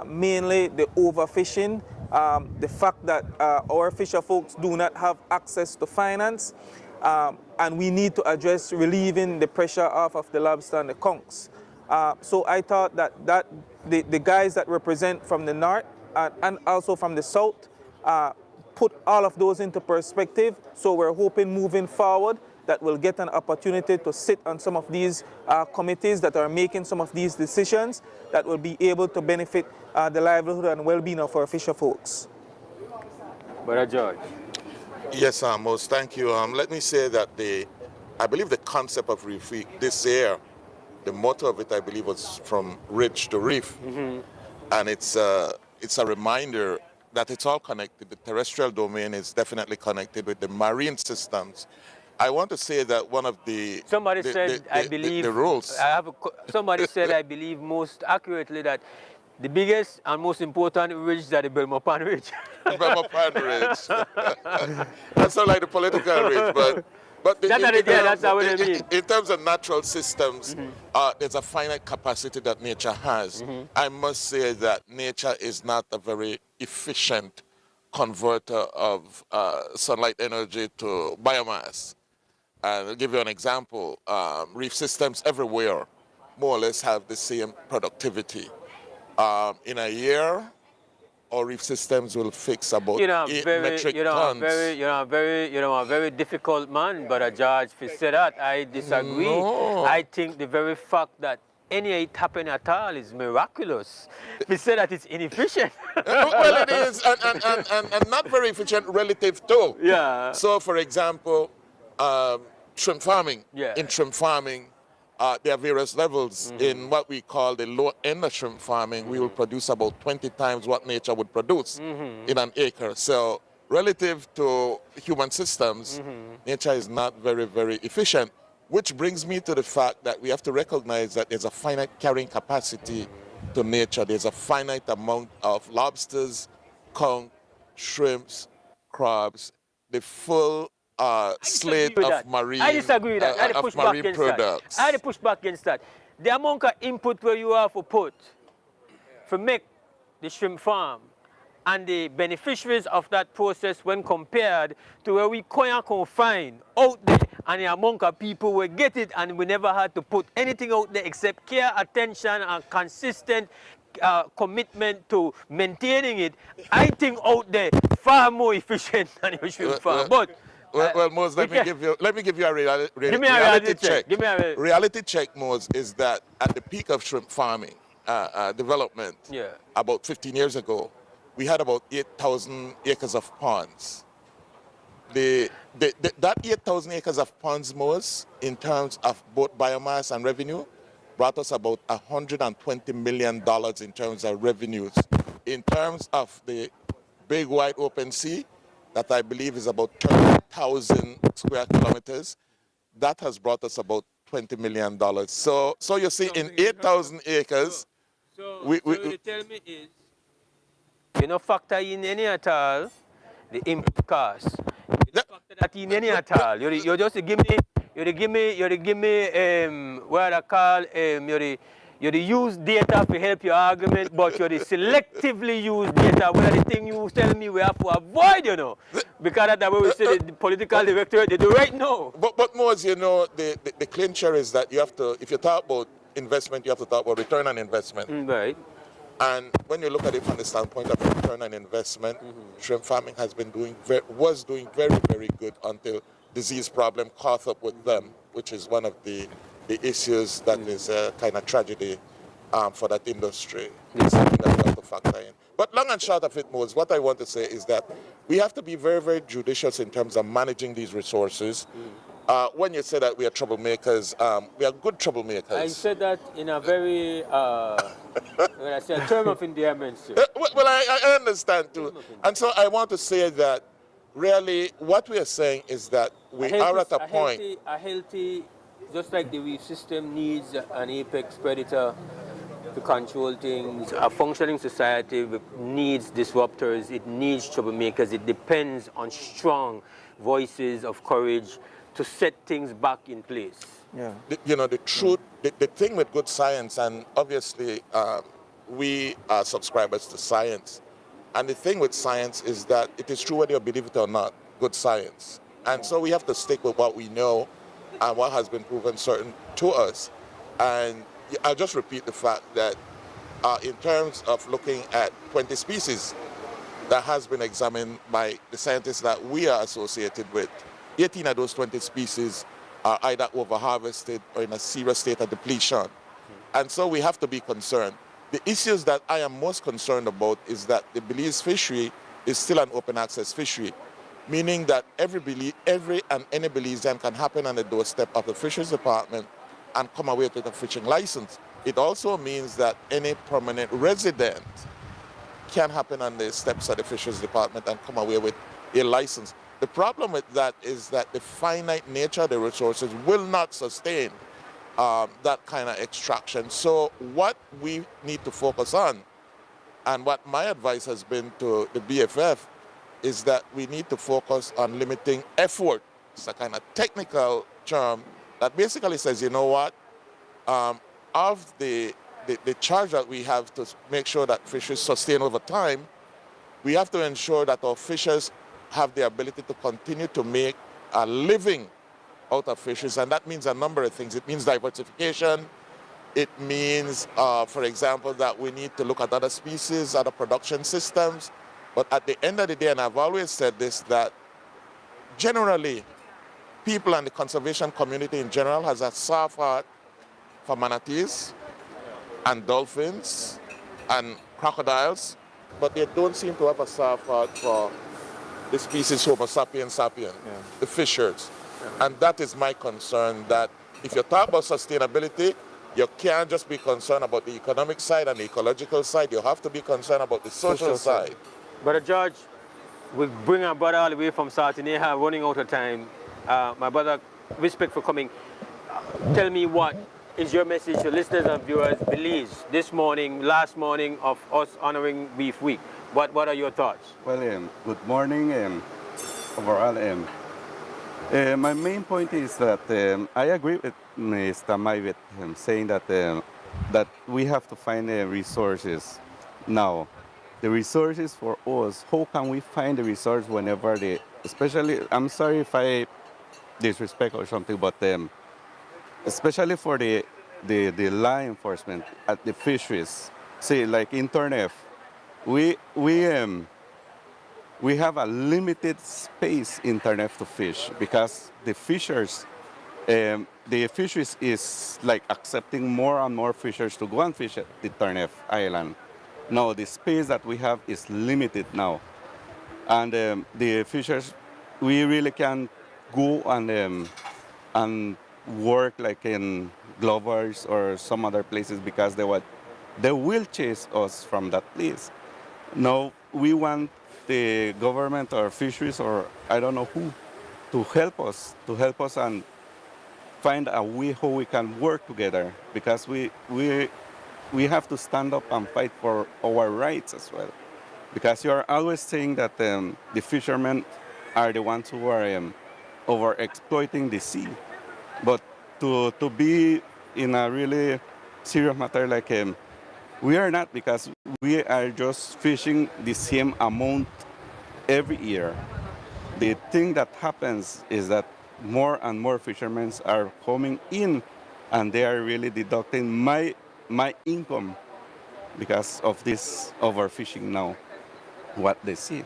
mainly the overfishing, the fact that our fisher folks do not have access to finance, and we need to address relieving the pressure off of the lobster and the conchs. So I thought that the guys that represent from the north and also from the south put all of those into perspective. So we're hoping moving forward that we'll get an opportunity to sit on some of these committees that are making some of these decisions that will be able to benefit the livelihood and well-being of our fisher folks. Brother George. Yes, Mose, thank you. Let me say that I believe the concept of Reef Week this year, the motto of it, I believe, was from ridge to reef. Mm-hmm. And it's a reminder that it's all connected. The terrestrial domain is definitely connected with the marine systems. I want to say that one of the somebody said the rules. Somebody said, I believe most accurately, that the biggest and most important ridge is the Belmopan Ridge. Belmopan Ridge. That's not like the political ridge, but that's how it is. In terms of natural systems, mm-hmm. There's a finite capacity that nature has. Mm-hmm. I must say that nature is not a very efficient converter of sunlight energy to biomass. And I'll give you an example. Reef systems everywhere more or less have the same productivity. In a year, our reef systems will fix about 8 metric tons. A very difficult man, but George, if you say that, I disagree. No. I think the very fact that any it happening at all is miraculous. If you say that it's inefficient. Well, it is, and not very efficient relative to. Yeah. So, for example, shrimp farming. Yeah. In shrimp farming, there are various levels. Mm-hmm. In what we call the low end of shrimp farming, mm-hmm. we will produce about 20 times what nature would produce mm-hmm. in an acre. So relative to human systems, mm-hmm. nature is not very, very efficient, which brings me to the fact that we have to recognize that there's a finite carrying capacity to nature. There's a finite amount of lobsters, conch, shrimps, crabs, the full slate of marine I disagree with that. I push back against products. That. I push back against that. The amount of input where you have to put to make the shrimp farm and the beneficiaries of that process when compared to where we can't confine out there, and the amount of people will get it, and we never had to put anything out there except care, attention, and consistent commitment to maintaining it. I think out there far more efficient than your shrimp farm. Well, Mose, let me give you a reality check. Give me a reality check, Mose, is that at the peak of shrimp farming development, about 15 years ago, we had about 8,000 acres of ponds. that 8,000 acres of ponds, Mose, in terms of both biomass and revenue, brought us about $120 million in terms of revenues. In terms of the big wide open sea, that I believe is about 30,000 square kilometers, that has brought us about $20 million. So you see, in 8,000 acres, you tell me is, you know, factor in any at all the input cost. You don't factor that in any at all. You just give me what I call you use data to help your argument, but you selectively use data. What are the things you tell me we have to avoid, you know? Because that's the way we say the political director, they do right now. But Mose, you know, the clincher is that you have to, if you talk about investment, you have to talk about return on investment. Right. And when you look at it from the standpoint of return on investment, shrimp farming was doing very, very good until disease problem caught up with them, which is one of the issues that is a kind of tragedy for that industry. It's something that we have to factor in. But long and short of it, Mose, what I want to say is that we have to be very, very judicious in terms of managing these resources. When you say that we are troublemakers, we are good troublemakers. I said that in a very, when I say a term of endearment. Well, I understand too. And so I want to say that really what we are saying is that we are at a point. A healthy, just like the Reef system needs an apex predator to control things, a functioning society needs disruptors, it needs troublemakers, it depends on strong voices of courage to set things back in place. Yeah. The truth, the thing with good science, and obviously we are subscribers to science, and the thing with science is that it is true whether you believe it or not, good science. And so we have to stick with what we know and what has been proven certain to us. And I'll just repeat the fact that in terms of looking at 20 species that has been examined by the scientists that we are associated with, 18 of those 20 species are either overharvested or in a serious state of depletion. And so we have to be concerned. The issues that I am most concerned about is that the Belize fishery is still an open access fishery, meaning that every and any Belizean can happen on the doorstep of the fisheries department and come away with a fishing license. It also means that any permanent resident can happen on the steps of the fisheries department and come away with a license. The problem with that is that the finite nature of the resources will not sustain that kind of extraction. So what we need to focus on, and what my advice has been to the BFF, is that we need to focus on limiting effort. It's a kind of technical term that basically says, you know what, of the charge that we have to make sure that fisheries sustain over time, we have to ensure that our fishers have the ability to continue to make a living out of fisheries, and that means a number of things. It means diversification. It means, for example, that we need to look at other species, other production systems. But at the end of the day, and I've always said this, that generally, people and the conservation community in general has a soft heart for manatees and dolphins and crocodiles, but they don't seem to have a soft heart for the species Homo sapiens sapiens, the fishers. And that is my concern, that if you talk about sustainability, you can't just be concerned about the economic side and the ecological side. You have to be concerned about the social side. Brother George, we bring our brother all the way from Sardinia, running out of time. My brother, respect for coming. Tell me, what is your message to listeners and viewers, Belize, this morning, last morning of us honoring Reef Week? What are your thoughts? Well, good morning, overall. My main point is that I agree with Mr. Mai with him saying that that we have to find resources now. The resources for us, how can we find the resource whenever especially, I'm sorry if I disrespect or something, but especially for the law enforcement at the fisheries. See, like in Turf, we have a limited space in Turf to fish because the fishers, the fisheries is like accepting more and more fishers to go and fish at the Turf Island. Now the space that we have is limited now, and the fishers we really can't go and work like in Glovers or some other places because they will chase us from that place. Now we want the government or fisheries or I don't know who to help us and find a way how we can work together because we have to stand up and fight for our rights as well. Because you are always saying that the fishermen are the ones who are over exploiting the sea. But to be in a really serious matter like we are not because we are just fishing the same amount every year. The thing that happens is that more and more fishermen are coming in and they are really deducting my income because of this overfishing now, what they see.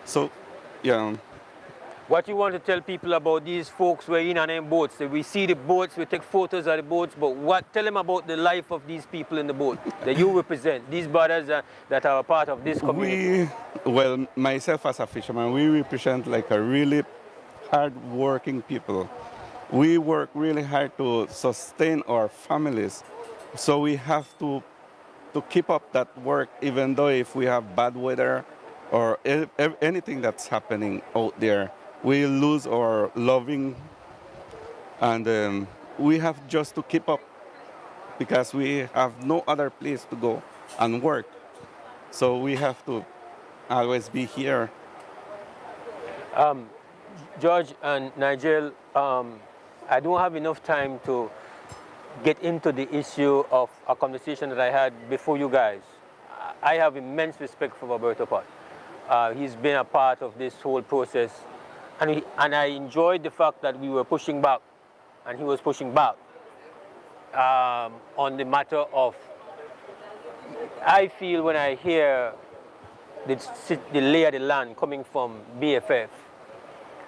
So, yeah. What you want to tell people about these folks who are in on them boats? We see the boats, we take photos of the boats, but tell them about the life of these people in the boat that you represent, these brothers that are a part of this community. Well, myself as a fisherman, we represent like a really hard-working people. We work really hard to sustain our families, so we have to keep up that work even though if we have bad weather or anything that's happening out there. We lose our loving, and we have just to keep up because we have no other place to go and work. So we have to always be here. George and Nigel, I don't have enough time to get into the issue of a conversation that I had before you guys. I have immense respect for Roberto Pot. He's been a part of this whole process. And I enjoyed the fact that we were pushing back, and he was pushing back on the matter of, I feel when I hear the lay of the land coming from BFF,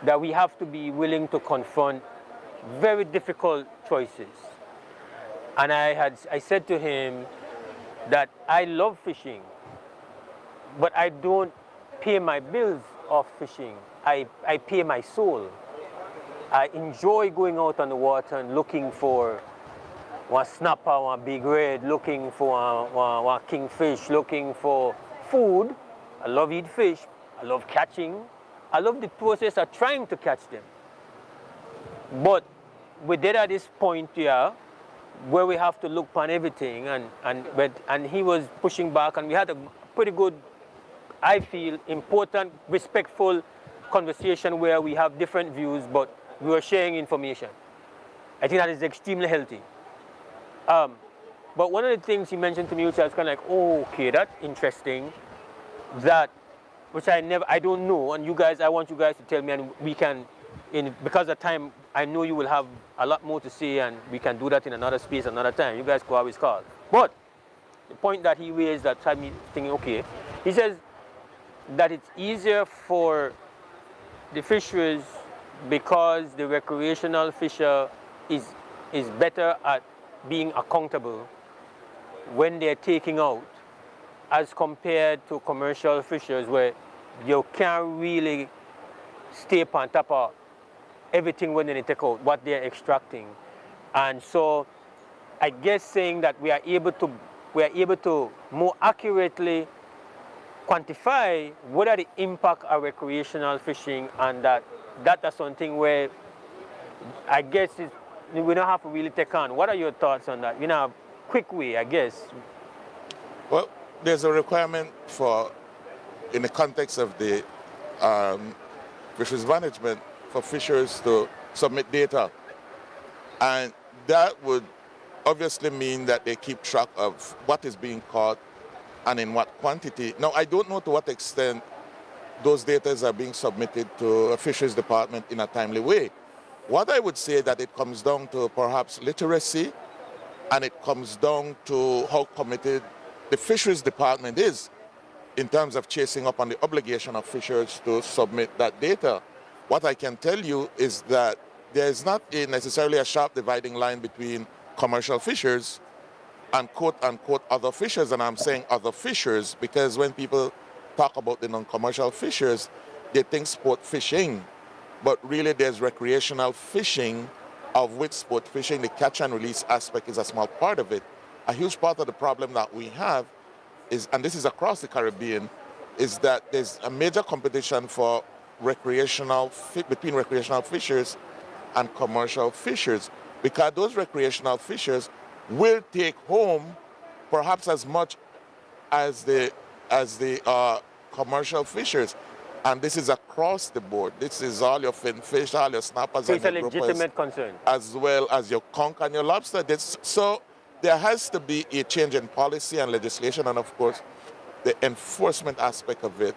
that we have to be willing to confront very difficult choices. And I said to him that I love fishing, but I don't pay my bills off fishing. I pay my soul. I enjoy going out on the water and looking for one snapper, one big red, looking for one kingfish, looking for food. I love eat fish. I love catching. I love the process of trying to catch them. But we did at this point here where we have to look upon everything, and he was pushing back, and we had a pretty good, I feel, important, respectful conversation where we have different views, but we were sharing information. I think that is extremely healthy. But one of the things he mentioned to me, which I was kind of like, oh, okay, that's interesting, which I don't know, and you guys, I want you guys to tell me, and we can, because of time, I know you will have a lot more to say, and we can do that in another space, another time. You guys could always call. But the point that he raised that had me thinking, okay, he says that it's easier for the fisheries because the recreational fisher is better at being accountable when they're taking out as compared to commercial fishers where you can't really stay on top of everything when they take out, what they're extracting. And so I guess saying that we are able to more accurately quantify what are the impact of recreational fishing, and that is something where I guess we don't have to really take on. What are your thoughts on that? In a quick way, I guess. Well, there's a requirement in the context of the fisheries management, for fishers to submit data. And that would obviously mean that they keep track of what is being caught and in what quantity. Now, I don't know to what extent those data are being submitted to a fisheries department in a timely way. What I would say that it comes down to perhaps literacy, and it comes down to how committed the fisheries department is in terms of chasing up on the obligation of fishers to submit that data. What I can tell you is that there is not necessarily a sharp dividing line between commercial fishers and quote-unquote other fishers, and I'm saying other fishers because when people talk about the non-commercial fishers, they think sport fishing, but really there's recreational fishing, of which sport fishing, the catch and release aspect is a small part of it. A huge part of the problem that we have is, and this is across the Caribbean, is that there's a major competition for between recreational fishers and commercial fishers, because those recreational fishers will take home perhaps as much as the commercial fishers. And this is across the board. This is all your finfish, all your snappers, So it's and a your legitimate groupers, concern. as well as your conch and your lobster. So there has to be a change in policy and legislation, and of course, the enforcement aspect of it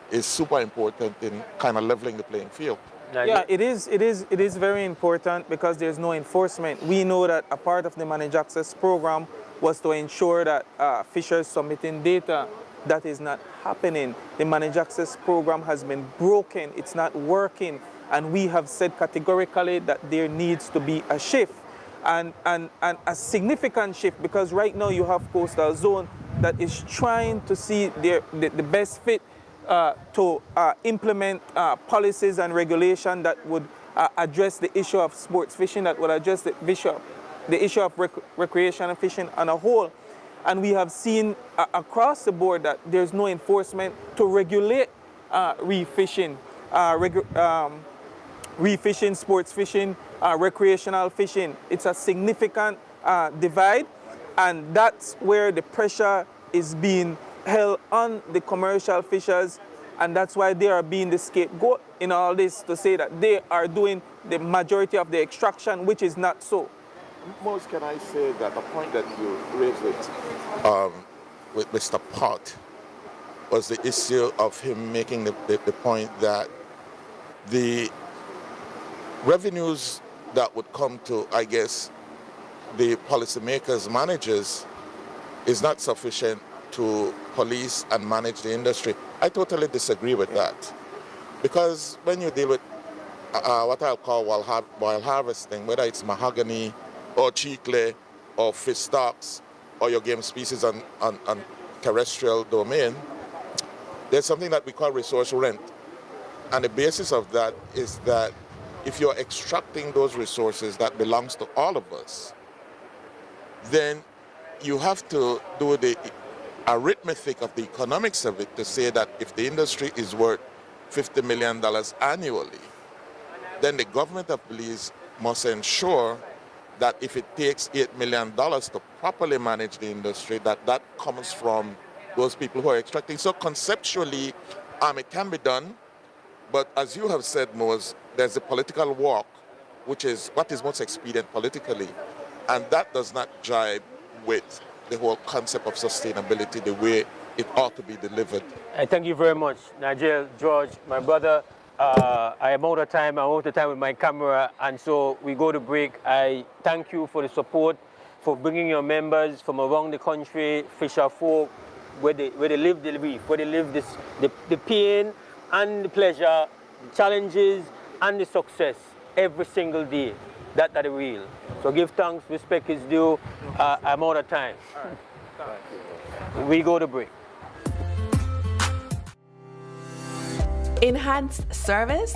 is super important in kind of leveling the playing field. Yeah, it is very important because there's no enforcement. We know that a part of the managed access program was to ensure that fishers submitting data. That is not happening. The managed access program has been broken. It's not working. And we have said categorically that there needs to be a shift, and a significant shift, because right now you have coastal zone that is trying to see the best fit to implement policies and regulation that would address the issue of sports fishing, that would address the issue of recreational fishing on a whole. And we have seen across the board that there's no enforcement to regulate reef fishing, reef fishing, sports fishing, recreational fishing. It's a significant divide, and that's where the pressure is being held on the commercial fishers, and that's why they are being the scapegoat in all this, to say that they are doing the majority of the extraction, which is not so. Mose, can I say that the point that you raised with Mr. Pott was the issue of him making the point that the revenues that would come to, I guess, the policymakers, managers, is not sufficient to police and manage the industry. I totally disagree with that. Because when you deal with what I'll call wild harvesting, whether it's mahogany or chicle or fish stocks or your game species on terrestrial domain, there's something that we call resource rent. And the basis of that is that if you're extracting those resources that belongs to all of us, then you have to do the arithmetic of the economics of it to say that if the industry is worth $50 million annually, then the government of Belize must ensure that if it takes $8 million to properly manage the industry, that comes from those people who are extracting. So conceptually, it can be done, but as you have said, Mose, there's a political walk, which is what is most expedient politically, and that does not jibe with the whole concept of sustainability the way it ought to be delivered. Thank you very much, Nigel, George, my brother. I am out of time. I'm out of time with my camera, and so we go to break. I thank you for the support, for bringing your members from around the country, fisher folk, where they live the reef, where they live the pain and the pleasure, the challenges and the success every single day. That are the real. So give thanks, respect is due. I'm out of time. We go to break. Enhanced service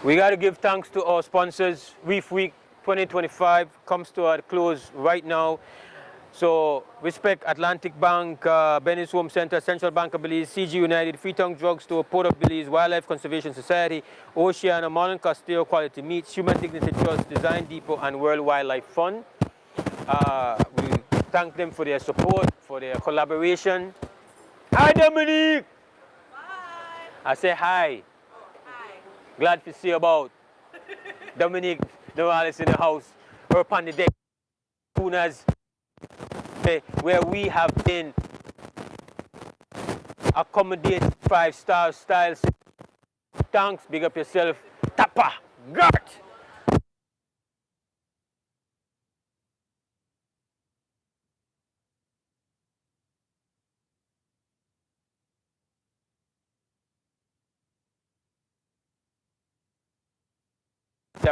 We got to give thanks to our sponsors. Reef Week 2025 comes to a close right now. So respect Atlantic Bank, Benny's Home Center, Central Bank of Belize, CG United, Freetown Drugstore, Port of Belize, Wildlife Conservation Society, Oceana, Marlon Castillo Quality Meats, Human Dignity Trust, Design Depot, and World Wildlife Fund. We thank them for their support, for their collaboration. Hi, Dominique! Bye! I say hi. Hi. Glad to see you about. Dominique, Morales in the house, we're upon the deck. Where we have been accommodate 5-star styles. Thanks, big up yourself. Tapa, Gart.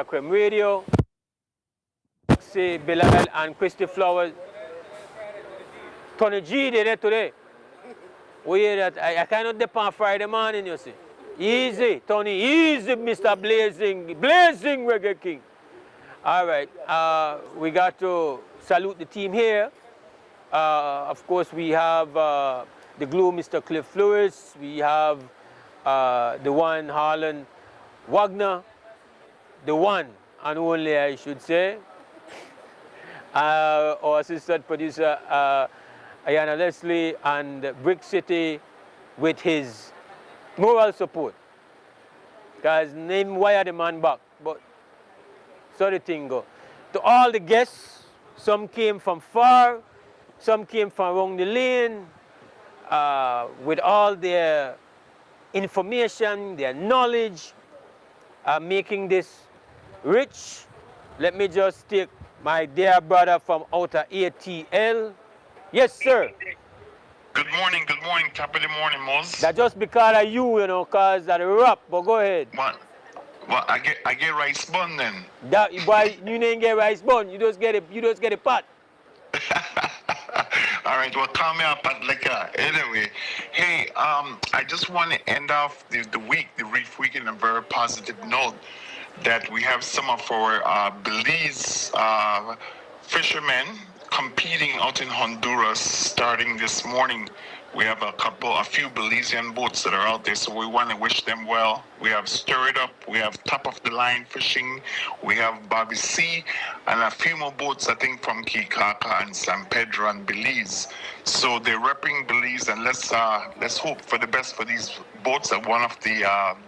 Creme Radio, say Bilal and Christy Flowers. Tony G did it today. We hear that I cannot depend on Friday morning, you see. Easy, Tony, easy, Mr. Blazing Reggae King. All right, we got to salute the team here. Of course, we have the glue, Mr. Cliff Lewis. We have the one, Harlan Wagner. The one and only, I should say. Our assistant producer, Ayana Leslie, and Brick City with his moral support. Because name wire the man back, but so the thing go. To all the guests, some came from far, some came from around the lane, with all their information, their knowledge, making this rich. Let me just take my dear brother from outer ATL. Yes, sir. Good morning, top of the morning, Mose. That just because of you know, cause that rap, but go ahead. What? Well, I get rice bun then. That boy, you didn't get rice bun, you just get a pot. All right, well, call me up at liquor. Anyway, hey, I just want to end off the week, the Reef Week, in a very positive note that we have some of our Belize fishermen competing out in Honduras starting this morning. We have a few Belizean boats that are out there, so we want to wish them well. We have Stir It Up, we have Top of the Line Fishing, we have Bobby C, and a few more boats, I think, from Kikaka and San Pedro and Belize. So they're repping Belize, and let's hope for the best for these boats, that one of the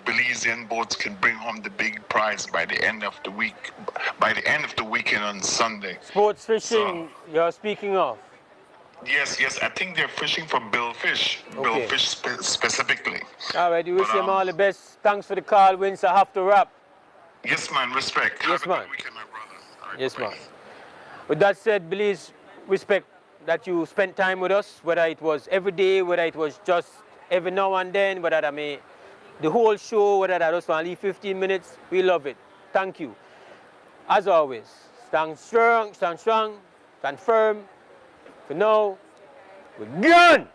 Belizean boats can bring home the big prize by the end of the week, by the end of the weekend on Sunday. Sports fishing, you're speaking of? Yes, I think they're fishing for billfish, Okay. billfish specifically. All right, you wish them all the best. Thanks for the call, Vince. I have to wrap. Yes, man, respect. Yes, man. Yes, man. With that said, Belize, respect that you spent time with us, whether it was every day, whether it was just every now and then, whether I mean the whole show, whether that was only 15 minutes. We love it. Thank you. As always, stand strong, stand firm. For now, we're gone!